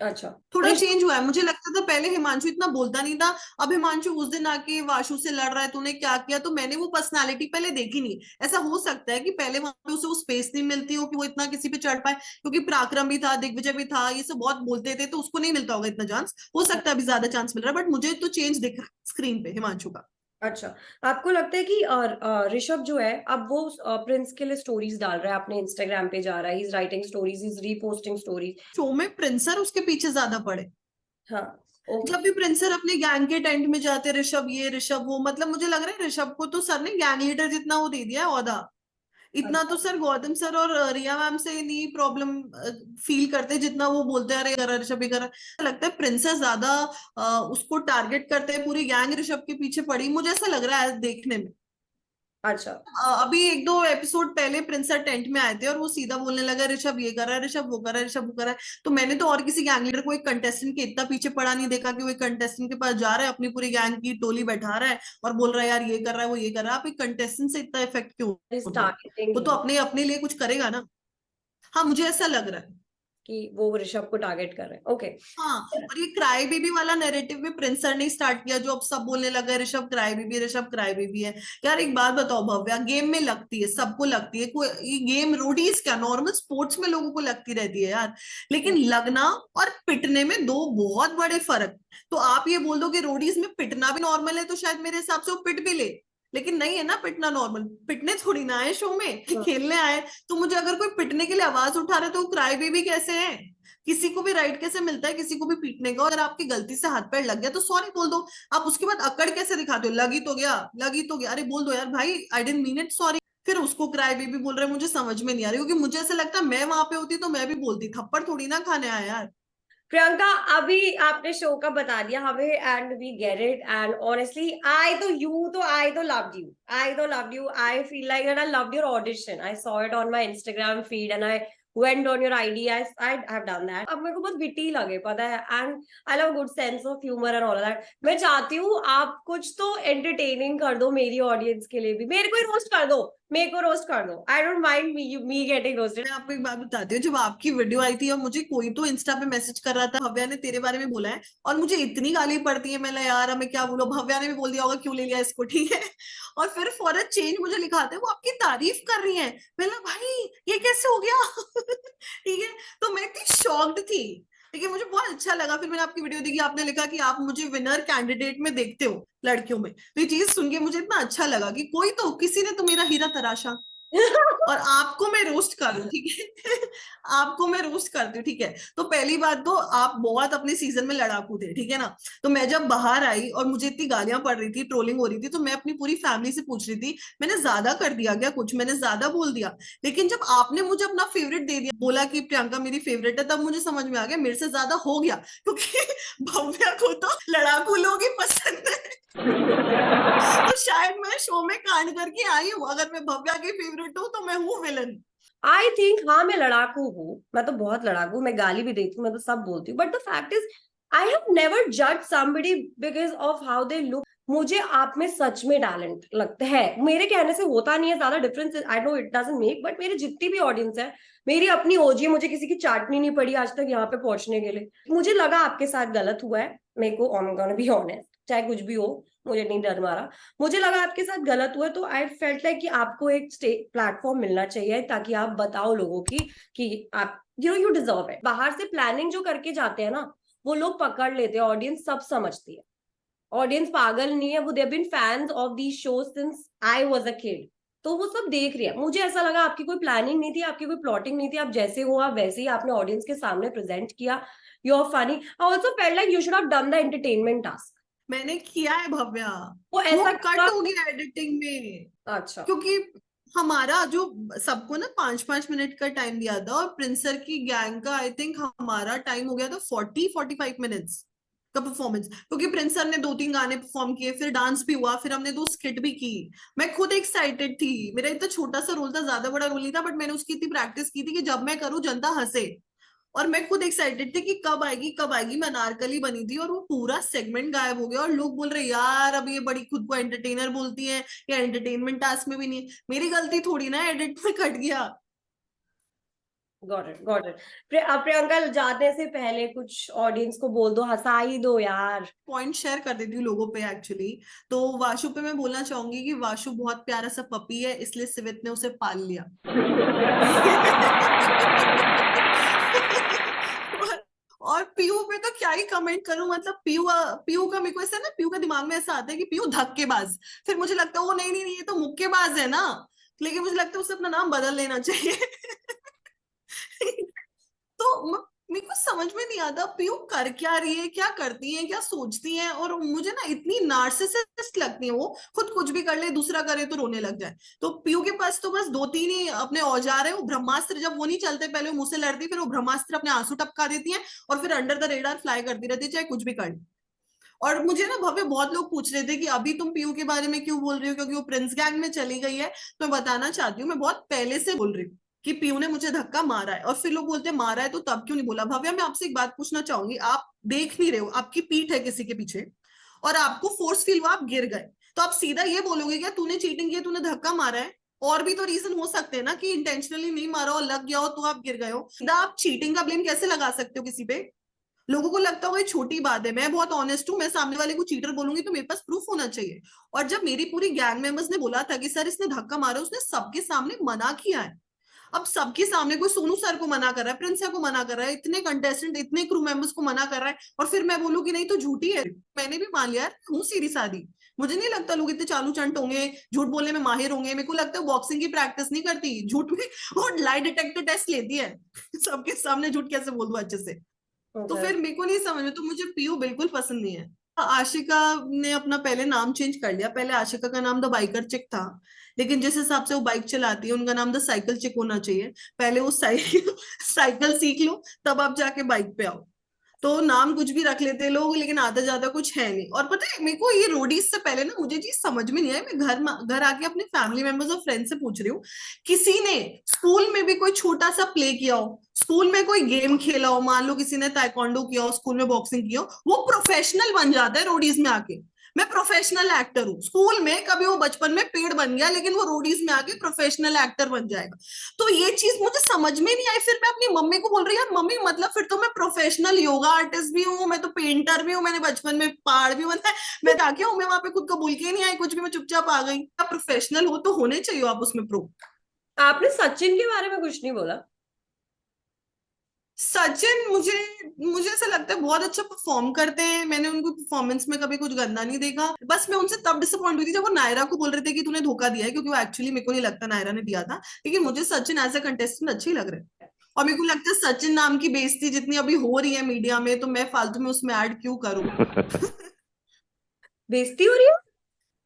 अच्छा थोड़ा नहीं, चेंज हुआ है। मुझे लगता था पहले हिमांशु इतना बोलता नहीं था, अब हिमांशु उस दिन आके वाशु से लड़ रहा है, तूने क्या किया, तो मैंने वो पर्सनालिटी पहले देखी नहीं। ऐसा हो सकता है कि पहले वहां पे उसे वो स्पेस नहीं मिलती हो कि वो इतना किसी पे चढ़ पाए, क्योंकि पराक्रम भी था, दिग्विजय भी था, ये सब बहुत बोलते थे, तो उसको नहीं मिलता होगा इतना चांस। हो सकता है अभी ज्यादा चांस मिल रहा है, बट मुझे तो चेंज दिख रहा है स्क्रीन पे हिमांशु का। अच्छा आपको लगता है कि ऋषभ जो है अब वो प्रिंस के लिए स्टोरीज डाल रहा है, अपने इंस्टाग्राम पे जा रहा है, is writing stories, is reposting stories? Show में प्रिंसर उसके पीछे ज्यादा पड़े। हाँ ओके। जब भी प्रिंसर अपने गैंग के टेंट में जाते, ऋषभ ये ऋषभ वो, मतलब मुझे लग रहा है ऋषभ को तो सर ने गैंग लीडर जितना वो दे दिया है ओहदा। इतना तो सर गौतम सर और रिया मैम से नहीं प्रॉब्लम फील करते जितना वो बोलते हैं अरे करा ऋषभ ही करा। लगता है प्रिंसेस ज्यादा उसको टारगेट करते हैं, पूरी गैंग ऋषभ के पीछे पड़ी, मुझे ऐसा लग रहा है देखने में। अच्छा अभी 1-2 एपिसोड पहले प्रिंसर टेंट में आए थे और वो सीधा बोलने लगा ऋषभ ये कर रहा है, ऋषभ वो कर रहा है, ऋषभ वो कर रहा है। तो मैंने तो और किसी गैंग लीडर को एक कंटेस्टेंट के इतना पीछे पड़ा नहीं देखा कि वो एक कंटेस्टेंट के पास जा रहा है, अपनी पूरी गैंग की टोली बैठा रहा है और बोल रहा है यार ये कर रहा है वो ये कर रहा है। आप एक कंटेस्टेंट से इतना इफेक्ट क्यों होते हो? वो तो टारगेटिंग अपने अपने लिए कुछ करेगा ना। हाँ मुझे ऐसा लग रहा है। कि वो ऋषभ को टारगेट कर रहे हैं, ओके। हाँ, और ये क्राई बेबी वाला नैरेटिव भी प्रिंस सर ने स्टार्ट किया, जो अब सब बोलने लगा Rishabh cry baby, Rishabh cry baby है। यार एक बात बताओ भव्या, गेम में लगती है, सबको लगती है, कोई ये गेम रोडीज क्या नॉर्मल स्पोर्ट्स में लोगों को लगती रहती है यार, लेकिन लगना और पिटने में दो बहुत बड़े फर्क। तो आप ये बोल दो कि रोडीज में पिटना भी नॉर्मल है, तो शायद मेरे हिसाब से वो पिट भी ले, लेकिन नहीं है ना पिटना नॉर्मल, पिटने थोड़ी ना आए शो में, खेलने आए। तो मुझे अगर कोई पिटने के लिए आवाज उठा रहा है तो वो क्राई बेबी कैसे है? किसी को भी राइट कैसे मिलता है किसी को भी पीटने का? अगर आपकी गलती से हाथ पैर लग गया तो सॉरी बोल दो। आप उसके बाद अकड़ कैसे दिखाते हो, लगी तो गया, लगी तो गया, अरे बोल दो यार भाई I didn't mean it sorry. फिर उसको क्राई बेबी बोल रहे हैं, मुझे समझ में नहीं आ रही, क्योंकि मुझे ऐसा लगता है मैं वहां पे होती तो मैं भी बोलती, थप्पड़ थोड़ी ना खाने आया यार। प्रियंका, अभी आपने शो का बता दिया हमें and we get it and honestly I I feel like that I loved your audition I saw it on my Instagram feed and I went on your ID. I have done that. अब मेरे को बहुत witty लगे पता है and I love good sense of humour and all that. मैं चाहती हूँ आप कुछ तो एंटरटेनिंग कर दो मेरी ऑडियंस के लिए भी. मेरे को ही रोस्ट कर दो, मेरे को रोस्ट कर दो. I don't mind me getting roasted. मैं आपको एक बात बताती हूँ, जब आपकी वीडियो आई थी और मुझे कोई तो इंस्टा पे मैसेज कर रहा था भव्या ने तेरे बारे में बोला है और मुझे इतनी गाली पड़ती है, मैं यार हमें क्या बोलो, भव्या ने भी बोल दिया होगा क्यों ले लिया इसको, ठीक है. और फिर फॉर अ चेंज मुझे लिखाते हैं वो आपकी तारीफ कर रही है. मैं भाई ये कैसे हो गया. ठीक है. तो मैं इतनी शॉक्ड थी लेकिन मुझे बहुत अच्छा लगा. फिर मैंने आपकी वीडियो देखी, आपने लिखा कि आप मुझे विनर कैंडिडेट में देखते हो लड़कियों में. तो ये चीज सुन के मुझे इतना अच्छा लगा कि कोई तो किसी ने तो मेरा हीरा तराशा और आपको मैं रोस्ट कर दूं, ठीक है. आपको मैं रोस्ट करती हूँ, ठीक है. तो पहली बात तो आप बहुत अपने सीजन में लड़ाकू थे, ठीक है ना. तो मैं जब बाहर आई और मुझे इतनी गालियां पड़ रही थी, ट्रोलिंग हो रही थी, तो मैं अपनी पूरी फैमिली से पूछ रही थी मैंने ज्यादा कर दिया क्या, कुछ मैंने ज्यादा बोल दिया. लेकिन जब आपने मुझे अपना फेवरेट दे दिया, बोला कि प्रियंका मेरी फेवरेट है, तब मुझे समझ में आ गया मेरे से ज्यादा हो गया, क्योंकि भव्या को तो लड़ाकू लोग ही पसंद है. तो शायद मैं शो में कांड करके आई हूँ. अगर मैं भव्या की फेवरेट हूँ तो मैं हूँ विलन. आई थिंक हाँ मैं लड़ाकू हूँ. मैं तो बहुत लड़ाकू, मैं गाली भी देती हूँ, मैं तो सब बोलती हूँ. But the fact is I have never जज somebody because of how they look. मुझे आप में सच में टैलेंट लगता है. मेरे कहने से होता नहीं है ज्यादा difference, I know it doesn't make. But मेरी जितनी भी ऑडियंस है मेरी अपनी ओजी है, मुझे किसी की चाटनी नहीं पड़ी आज तक यहाँ पे पहुंचने के लिए. मुझे लगा आपके साथ गलत हुआ है. मेरे को I am gonna be honest, चाहे कुछ भी हो मुझे नहीं डर मारा. मुझे लगा आपके साथ गलत हुआ है तो आई फेल्ट लाइक कि आपको एक प्लेटफॉर्म मिलना चाहिए ताकि आप बताओ लोगों की कि आप यू डिजर्व है. बाहर से प्लानिंग जो करके जाते हैं ना वो लोग पकड़ लेते हैं. ऑडियंस सब समझती है, ऑडियंस पागल नहीं है. वो they been fans of the show since I was a kid. तो वो सब देख रही है. मुझे ऐसा लगा आपकी कोई प्लानिंग नहीं थी, आपकी कोई प्लॉटिंग नहीं थी. आप जैसे हो आप वैसे ही आपने ऑडियंस के सामने प्रेजेंट किया. You are funny. I also felt like you should have done the entertainment task. मैंने किया है भव्या, वो वो ऐसा कट हो गया एडिटिंग में. अच्छा क्योंकि हमारा जो सबको ना 5-5 मिनट का टाइम दिया था और प्रिंसर की गैंग का आई थिंक हमारा टाइम हो गया था 40-45 मिनट्स का परफॉर्मेंस. क्योंकि प्रिंसर ने 2-3 गाने परफॉर्म किए, फिर डांस भी हुआ, फिर हमने 2 स्किट भी की. मैं खुद एक्साइटेड थी. मेरा इतना छोटा सा रोल था, ज्यादा बड़ा रोल नहीं था, बट मैंने उसकी इतनी प्रैक्टिस की थी कि जब मैं करूँ जनता हंसे. और मैं खुद एक्साइटेड थी कि कब आएगी कब आएगी. मैं अनारकली बनी थी और वो पूरा सेगमेंट गायब हो गया और लोग बोल रहे यार अब ये बड़ी खुद को एंटरटेनर बोलती है, या एंटरटेनमेंट टास्क में भी नहीं है. मेरी गलती थोड़ी ना, एडिट में कट गया. Got it got it. Priyanka जाने से पहले कुछ ऑडियंस को बोल दो, हंसा ही दो यार. पॉइंट शेयर कर देती हूँ लोगों पे एक्चुअली. तो वाशु पे मैं बोलना चाहूंगी कि वाशु बहुत प्यारा सा पपी है, इसलिए सिवित ने उसे पाल लिया. और पीयू पे तो क्या ही कमेंट करूं. मतलब पीयू पीयू का मेरे को ऐसा ना, पीयू का दिमाग में ऐसा आता है कि पीयू धक्केबाज. फिर मुझे लगता है वो नहीं नहीं नहीं ये तो मुक्केबाज है ना. लेकिन मुझे लगता है उसे अपना नाम बदल लेना चाहिए. तो मेरे को समझ में नहीं आता पीयू कर क्या रही है, क्या करती है, क्या सोचती है. और मुझे ना इतनी नार्सिसिस्ट लगती है वो. खुद कुछ भी कर ले, दूसरा करे तो रोने लग जाए. तो पीयू के पास तो बस 2-3 ही अपने औजार है. वो ब्रह्मास्त्र जब वो नहीं चलते, पहले वो मुझसे लड़ती, फिर वो ब्रह्मास्त्र अपने आंसू टपका देती है और फिर अंडर द रेडार फ्लाई करती रहती है, चाहे कुछ भी कर ले. और मुझे ना भव्य बहुत लोग पूछ रहे थे कि अभी तुम पीयू के बारे में क्यों बोल रही हो, क्योंकि वो प्रिंस गैंग में चली गई है. तो मैं बताना चाहती हूँ मैं बहुत पहले से बोल रही हूँ कि पीयू ने मुझे धक्का मारा है. और फिर लोग बोलते हैं मारा है तो तब क्यों नहीं बोला. भव्या मैं आपसे एक बात पूछना चाहूंगी. आप देख नहीं रहे हो, आपकी पीठ है किसी के पीछे और आपको फोर्स फील हुआ, आप गिर गए, तो आप सीधा ये बोलोगे क्या तूने चीटिंग की, तूने धक्का मारा है. और भी तो रीजन हो सकते हैं ना कि इंटेंशनली नहीं मारा और लग गया हो तो आप गिर गए हो. सीधा आप चीटिंग का ब्लेम कैसे लगा सकते हो किसी पे. लोगों को लगता होगा ये छोटी बात है. मैं बहुत ऑनेस्ट हूँ, मैं सामने वाले को चीटर बोलूंगी तो मेरे पास प्रूफ होना चाहिए. और जब मेरी पूरी गैंग मेंबर्स ने बोला था कि सर इसने धक्का मारा, उसने सबके सामने मना किया है. अब सबके सामने कोई सोनू सर को मना कर रहा है, प्रिंस सर को मना कर रहा है, इतने कंटेस्टेंट इतने क्रू मेंबर्स को मना कर रहा है, और फिर मैं बोलूँ कि नहीं तो झूठी है. मैंने भी मान लिया हूँ सीधी सादी. मुझे नहीं लगता लोग इतने चालू चंट होंगे, झूठ बोलने में माहिर होंगे. मेरे को लगता है बॉक्सिंग की प्रैक्टिस नहीं करती, झूठ में और लाई डिटेक्टर टेस्ट लेती है. सबके सामने झूठ कैसे बोल दूं अच्छे से. तो फिर मेरे को नहीं समझ में. तो मुझे पीयू बिल्कुल पसंद नहीं है. आशिका ने अपना पहले नाम चेंज कर लिया. पहले आशिका का नाम द बाइकर चिक था, लेकिन जिस हिसाब से वो बाइक चलाती है उनका नाम द साइकिल चिक होना चाहिए. पहले वो साइकिल सीख लो तब आप जाके बाइक पे आओ. तो नाम कुछ भी रख लेते हैं लोग, लेकिन आधा ज्यादा कुछ है नहीं। और पता है मेरे को ये रोडीज से पहले ना मुझे चीज समझ में नहीं आई, मैं घर आके अपने फैमिली मेंबर्स और फ्रेंड से पूछ रही हूँ, किसी ने स्कूल में भी कोई छोटा सा प्ले किया हो, स्कूल में कोई गेम खेला हो, मान लो किसी ने ताइक्वांडो किया हो, स्कूल में बॉक्सिंग किया हो, वो प्रोफेशनल बन जाता है रोडीज में आके। मैं प्रोफेशनल एक्टर हूँ, स्कूल में कभी वो बचपन में पेड़ बन गया, लेकिन वो रोडीज में आके प्रोफेशनल एक्टर बन जाएगा। तो ये चीज मुझे समझ में नहीं आई। फिर मैं अपनी मम्मी को बोल रही यार मम्मी मतलब फिर तो मैं प्रोफेशनल योगा आर्टिस्ट भी हूँ, मैं तो पेंटर भी हूँ, मैंने बचपन में पहाड़ भी बनाया, मैं क्या क्या हूँ, मैं वहां पे खुद को बोल के ही नहीं आई कुछ भी, मैं चुपचाप आ गई। आप प्रोफेशनल हो तो होने चाहिए आप उसमें प्रो। आपने सचिन के बारे में कुछ नहीं बोला। सचिन मुझे मुझे ऐसा लगता है बहुत अच्छा परफॉर्म करते हैं, मैंने उनको परफॉर्मेंस में कभी कुछ गंदा नहीं देखा। बस मैं उनसे तब डिसअपॉइंट हुई थी जब वो नायरा को बोल रहे थे कि तूने धोखा दिया है, क्योंकि वो एक्चुअली मेरे को नहीं लगता नायरा ने दिया था। लेकिन मुझे सचिन एज अ कंटेस्टेंट अच्छे ही लग रहे हैं। और मेरे को लगता है सचिन नाम की बेइज्जती जितनी अभी हो रही है मीडिया में, तो मैं फालतू में उसमें ऐड क्यों करूं। बेइज्जती हो रही है?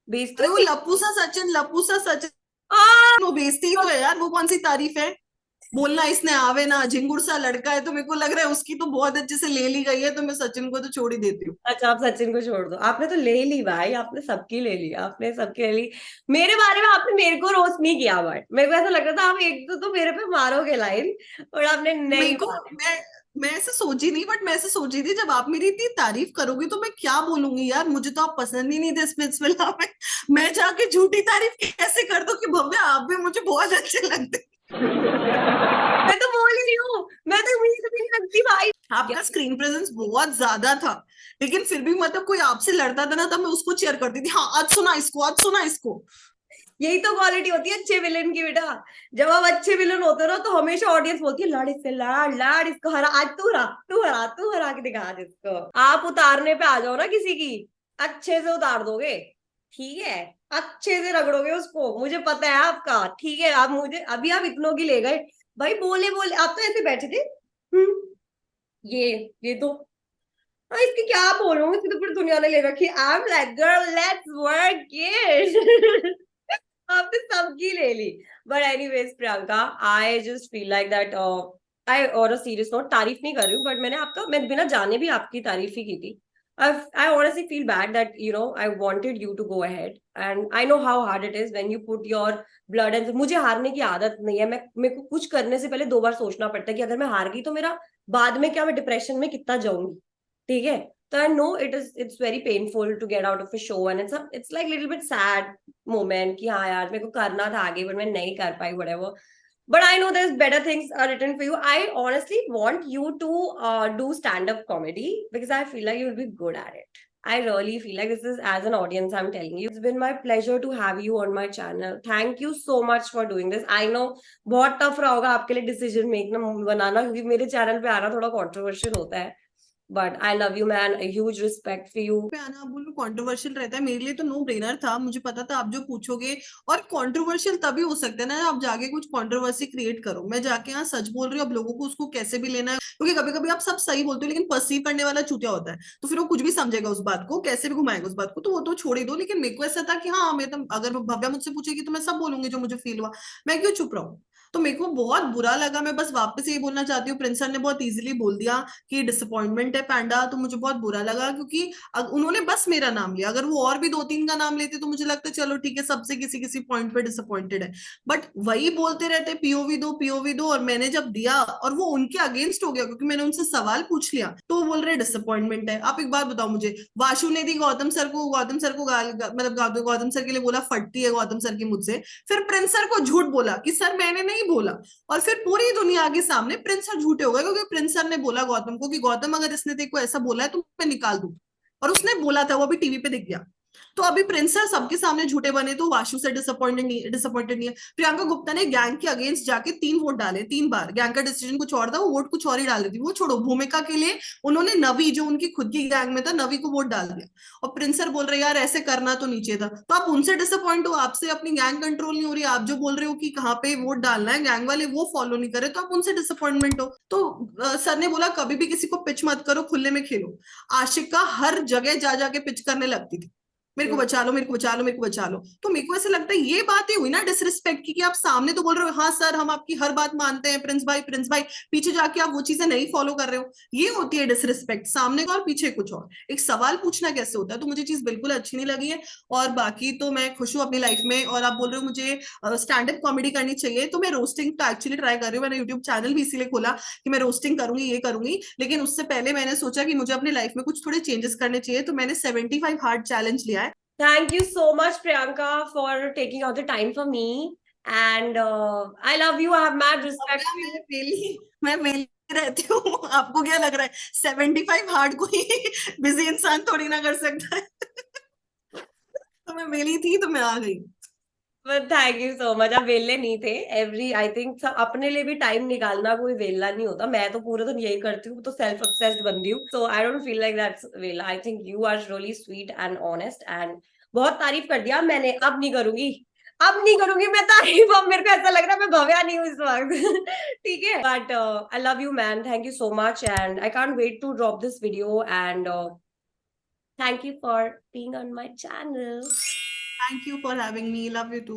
बेइज्जती अरे हो वो रही लप्पू सा सचिन, है? वो बेइज्जती ही तो है यार, वो कौन सी तारीफ है। बोलना इसने आवे ना, झिंगुर सा लड़का है, तो मेरे को लग रहा है उसकी तो बहुत अच्छे से ले ली गई है, तो मैं सचिन को तो छोड़ ही देती हूँ। अच्छा, आप सचिन को छोड़ दो। आपने तो ले ली भाई, आपने सबकी ले ली, आपने सबकी ले ली। मेरे बारे में आपने मेरे को रोस्ट नहीं किया, बट मेरे को ऐसा लग रहा था आप एक दो तो मेरे पे मारोगे लाइन, और आपने मेरे नहीं को मारे। मैं ऐसे सोची नहीं, बट मैं ऐसे सोची थी जब आप मेरी इतनी तारीफ करोगी तो मैं क्या बोलूंगी यार, मुझे तो आप पसंद ही नहीं थे स्पिट्सविला में। मैं जाके झूठी तारीफ कैसे कर दूं कि भव्या आप भी मुझे बहुत अच्छे लगते। मैं तो बोल ही रही हूँ, मैं तो मुझे तो नहीं लगती भाई। आपका स्क्रीन प्रेजेंस बहुत ज्यादा था, लेकिन फिर भी मतलब कोई आपसे लड़ता था ना तब मैं उसको चेयर करती थी, हाँ आज सुना इसको, आज सुना इसको। यही तो क्वालिटी होती है अच्छे विलन की बेटा। जब आप अच्छे विलन होते हो ना तो हमेशा ऑडियंस बोलती है लड़ इससे, लड़ लड़ इसको हरा, आज तू हरा, तू हरा, तू हरा के दिखा दे इसको। आप उतारने पे आ जाओ ना किसी की, अच्छे से उतार दोगे, ठीक है, अच्छे से रगड़ोगे उसको, मुझे पता है आपका, ठीक है। आप मुझे अभी आप इतनों की ले गए भाई, बोले बोले आप तो ऐसे बैठे थे। ये ये तो, हाँ इसकी क्या बोलूं, इसकी तो पूरी दुनिया ने ले रखी। I am like girl let's work it. आपने सबकी ले ली। But anyways Priyanka, I just feel like that, I और अ सीरियस नोट, तारीफ नहीं कर रही हूँ, बट मैं बिना जाने भी आपकी तारीफ ही की थी। I honestly feel bad that I wanted you to go ahead, and I know how hard it is when you put your blood and मुझे हारने की आदत नहीं है। मैं मेरे को कुछ करने से पहले दो बार सोचना पड़ता है कि अगर मैं हार गई तो मेरा बाद में क्या, मैं डिप्रेशन में कितना जाऊंगी, ठीक है। तो I know it's very painful to get out of a show, and it's like little bit sad moment कि हाँ यार मेरे को करना था आगे but मैं नहीं कर पाई, whatever. But I know there's better things are written for you. I honestly want you to do stand-up comedy because I feel like you'll be good at it. I really feel like this is, as an audience, I'm telling you. It's been my pleasure to have you on my channel. Thank you so much for doing this. I know बहुत tough रहा होगा आपके लिए decision make बनाना, क्योंकि मेरे channel पे आना थोड़ा controversial होता है. But I love you, man. A huge respect for you. पे आना बोलो कंट्रोवर्शियल रहता है, मेरे लिए तो नो ब्रेनर था, मुझे पता था आप जो पूछोगे। और कंट्रोवर्शियल तभी हो सकता है ना आप जाके कुछ कंट्रोवर्सी क्रिएट करो। मैं जाके यहाँ सच बोल रही हूँ, अब लोगों को उसको कैसे भी लेना है, क्योंकि कभी कभी आप सब सही बोलते हो लेकिन परसीव करने वाला चूतिया होता है, तो फिर वो कुछ भी समझेगा उस बात को, कैसे भी घुमाएगा उस बात को, तो वो तो छोड़ ही दो। लेकिन मेरे को ऐसा था कि हाँ मैं तो, अगर भव्या मुझसे पूछेगी तो मैं सब बोलूंगी जो मुझे फील हुआ, मैं क्यों चुप रहूं। तो मेरे को बहुत बुरा लगा। मैं बस वापस यही बोलना चाहती हूँ, प्रिंस सर ने बहुत इजीली बोल दिया कि डिसअपॉइंटमेंट है पैंडा, तो मुझे बहुत बुरा लगा, क्योंकि उन्होंने बस मेरा नाम लिया, अगर वो और भी दो तीन का नाम लेते तो मुझे लगता है चलो ठीक है, सबसे किसी किसी पॉइंट पे डिसअपॉइंटेड है। बट वही बोलते रहते पीओवी दो, और मैंने जब दिया और वो उनके अगेंस्ट हो गया, क्योंकि मैंने उनसे सवाल पूछ लिया, तो वो बोल रहे डिसअपॉइंटमेंट है। आप एक बात बताओ मुझे, वाशु ने दी गौतम सर को मतलब गौतम सर के लिए बोला फटती है गौतम सर की मुझसे, फिर प्रिंस सर को झूठ बोला कि सर मैंने नहीं बोला, और फिर पूरी दुनिया के सामने प्रिंस सर झूठे हो गए, क्योंकि प्रिंस सर ने बोला गौतम को कि गौतम अगर इसने तेरे को ऐसा बोला है तो मैं निकाल दूं, और उसने बोला था, वो अभी टीवी पे दिख गया। तो अभी प्रिंस सर सबके सामने झूठे बने, तो वाशु से डिसअपॉइंटेड नहीं है। प्रियंका गुप्ता ने गैंग के अगेंस्ट जाके 3 वोट डाले, 3 बार। गैंग का डिसीजन कुछ और था, वो वोट कुछ और ही डाल रही थी। वो छोड़ो, भूमिका के लिए उन्होंने नवी, जो उनकी खुद की गैंग में था, नवी को वोट डाल दिया। और प्रिंस सर बोल रहे यार ऐसे करना तो नीचे था, तो आप उनसे डिसअपॉइंट हो, आपसे अपनी गैंग कंट्रोल नहीं हो रही, आप जो बोल रहे हो कि कहाँ पे वोट डालना है, गैंग वाले वो फॉलो नहीं करे, तो आप उनसे डिसअपॉइंटमेंट हो। तो सर ने बोला कभी भी किसी को पिच मत करो, खुले में खेलो। आशिका हर जगह जा जाके पिच करने लगती थी, मेरे को बचा लो, मेरे को बचा लो, मेरे को बचा लो। तो मेरे को ऐसा लगता है ये बात ही हुई ना डिसरिस्पेक्ट की, कि आप सामने तो बोल रहे हो हाँ सर हम आपकी हर बात मानते हैं प्रिंस भाई, पीछे जाके आप वो चीजें नहीं फॉलो कर रहे हो, ये होती है डिसरिस्पेक्ट, सामने का और पीछे कुछ और। एक सवाल पूछना कैसे होता है, तो मुझे चीज बिल्कुल अच्छी नहीं लगी है। और बाकी तो मैं खुश हूँ अपनी लाइफ में। और आप बोल रहे हो मुझे स्टैंड अप कॉमेडी करनी चाहिए, तो मैं रोस्टिंग तो एक्चुअली ट्राई कर रही हूँ। मैंने यूट्यूब चैनल भी इसीलिए खोला कि मैं रोस्टिंग करूंगी, ये करूंगी। लेकिन उससे पहले मैंने सोचा कि मुझे अपनी लाइफ में कुछ थोड़े चेंजेस करने चाहिए, तो मैंने 75 हार्ड चैलेंज लिया है। Thank you so much, Priyanka, for taking out the time for me. And I love you. I have mad अब respect ना for you. मैं मेली रहती हूँ। आपको क्या लग रहा है 75 हार्ड कोई बिजी इंसान थोड़ी ना कर सकता है। तो मैं मेली थी तो मैं आ गई। But thank you so much. आप वेले नहीं थे एवरी आई थिंक अपने लिए भी टाइम निकालना कोई वेला नहीं होता। मैं तो पूरे दिन यही करती हूँ, तो सेल्फ ऑब्सेस्ड बंदी हूँ, so I don't feel like that's वेला। I think you are really sweet and honest एंड बहुत तारीफ कर दिया मैंने, अब नहीं करूंगी, अब नहीं करूंगी मैं तारीफ। अब मेरे को ऐसा लग रहा है मैं भव्या नहीं हूँ इस वक्त। ठीक है, but I love you man, thank you so much and I can't wait to drop this video and thank you for being on my channel. Thank you for having me, love you to.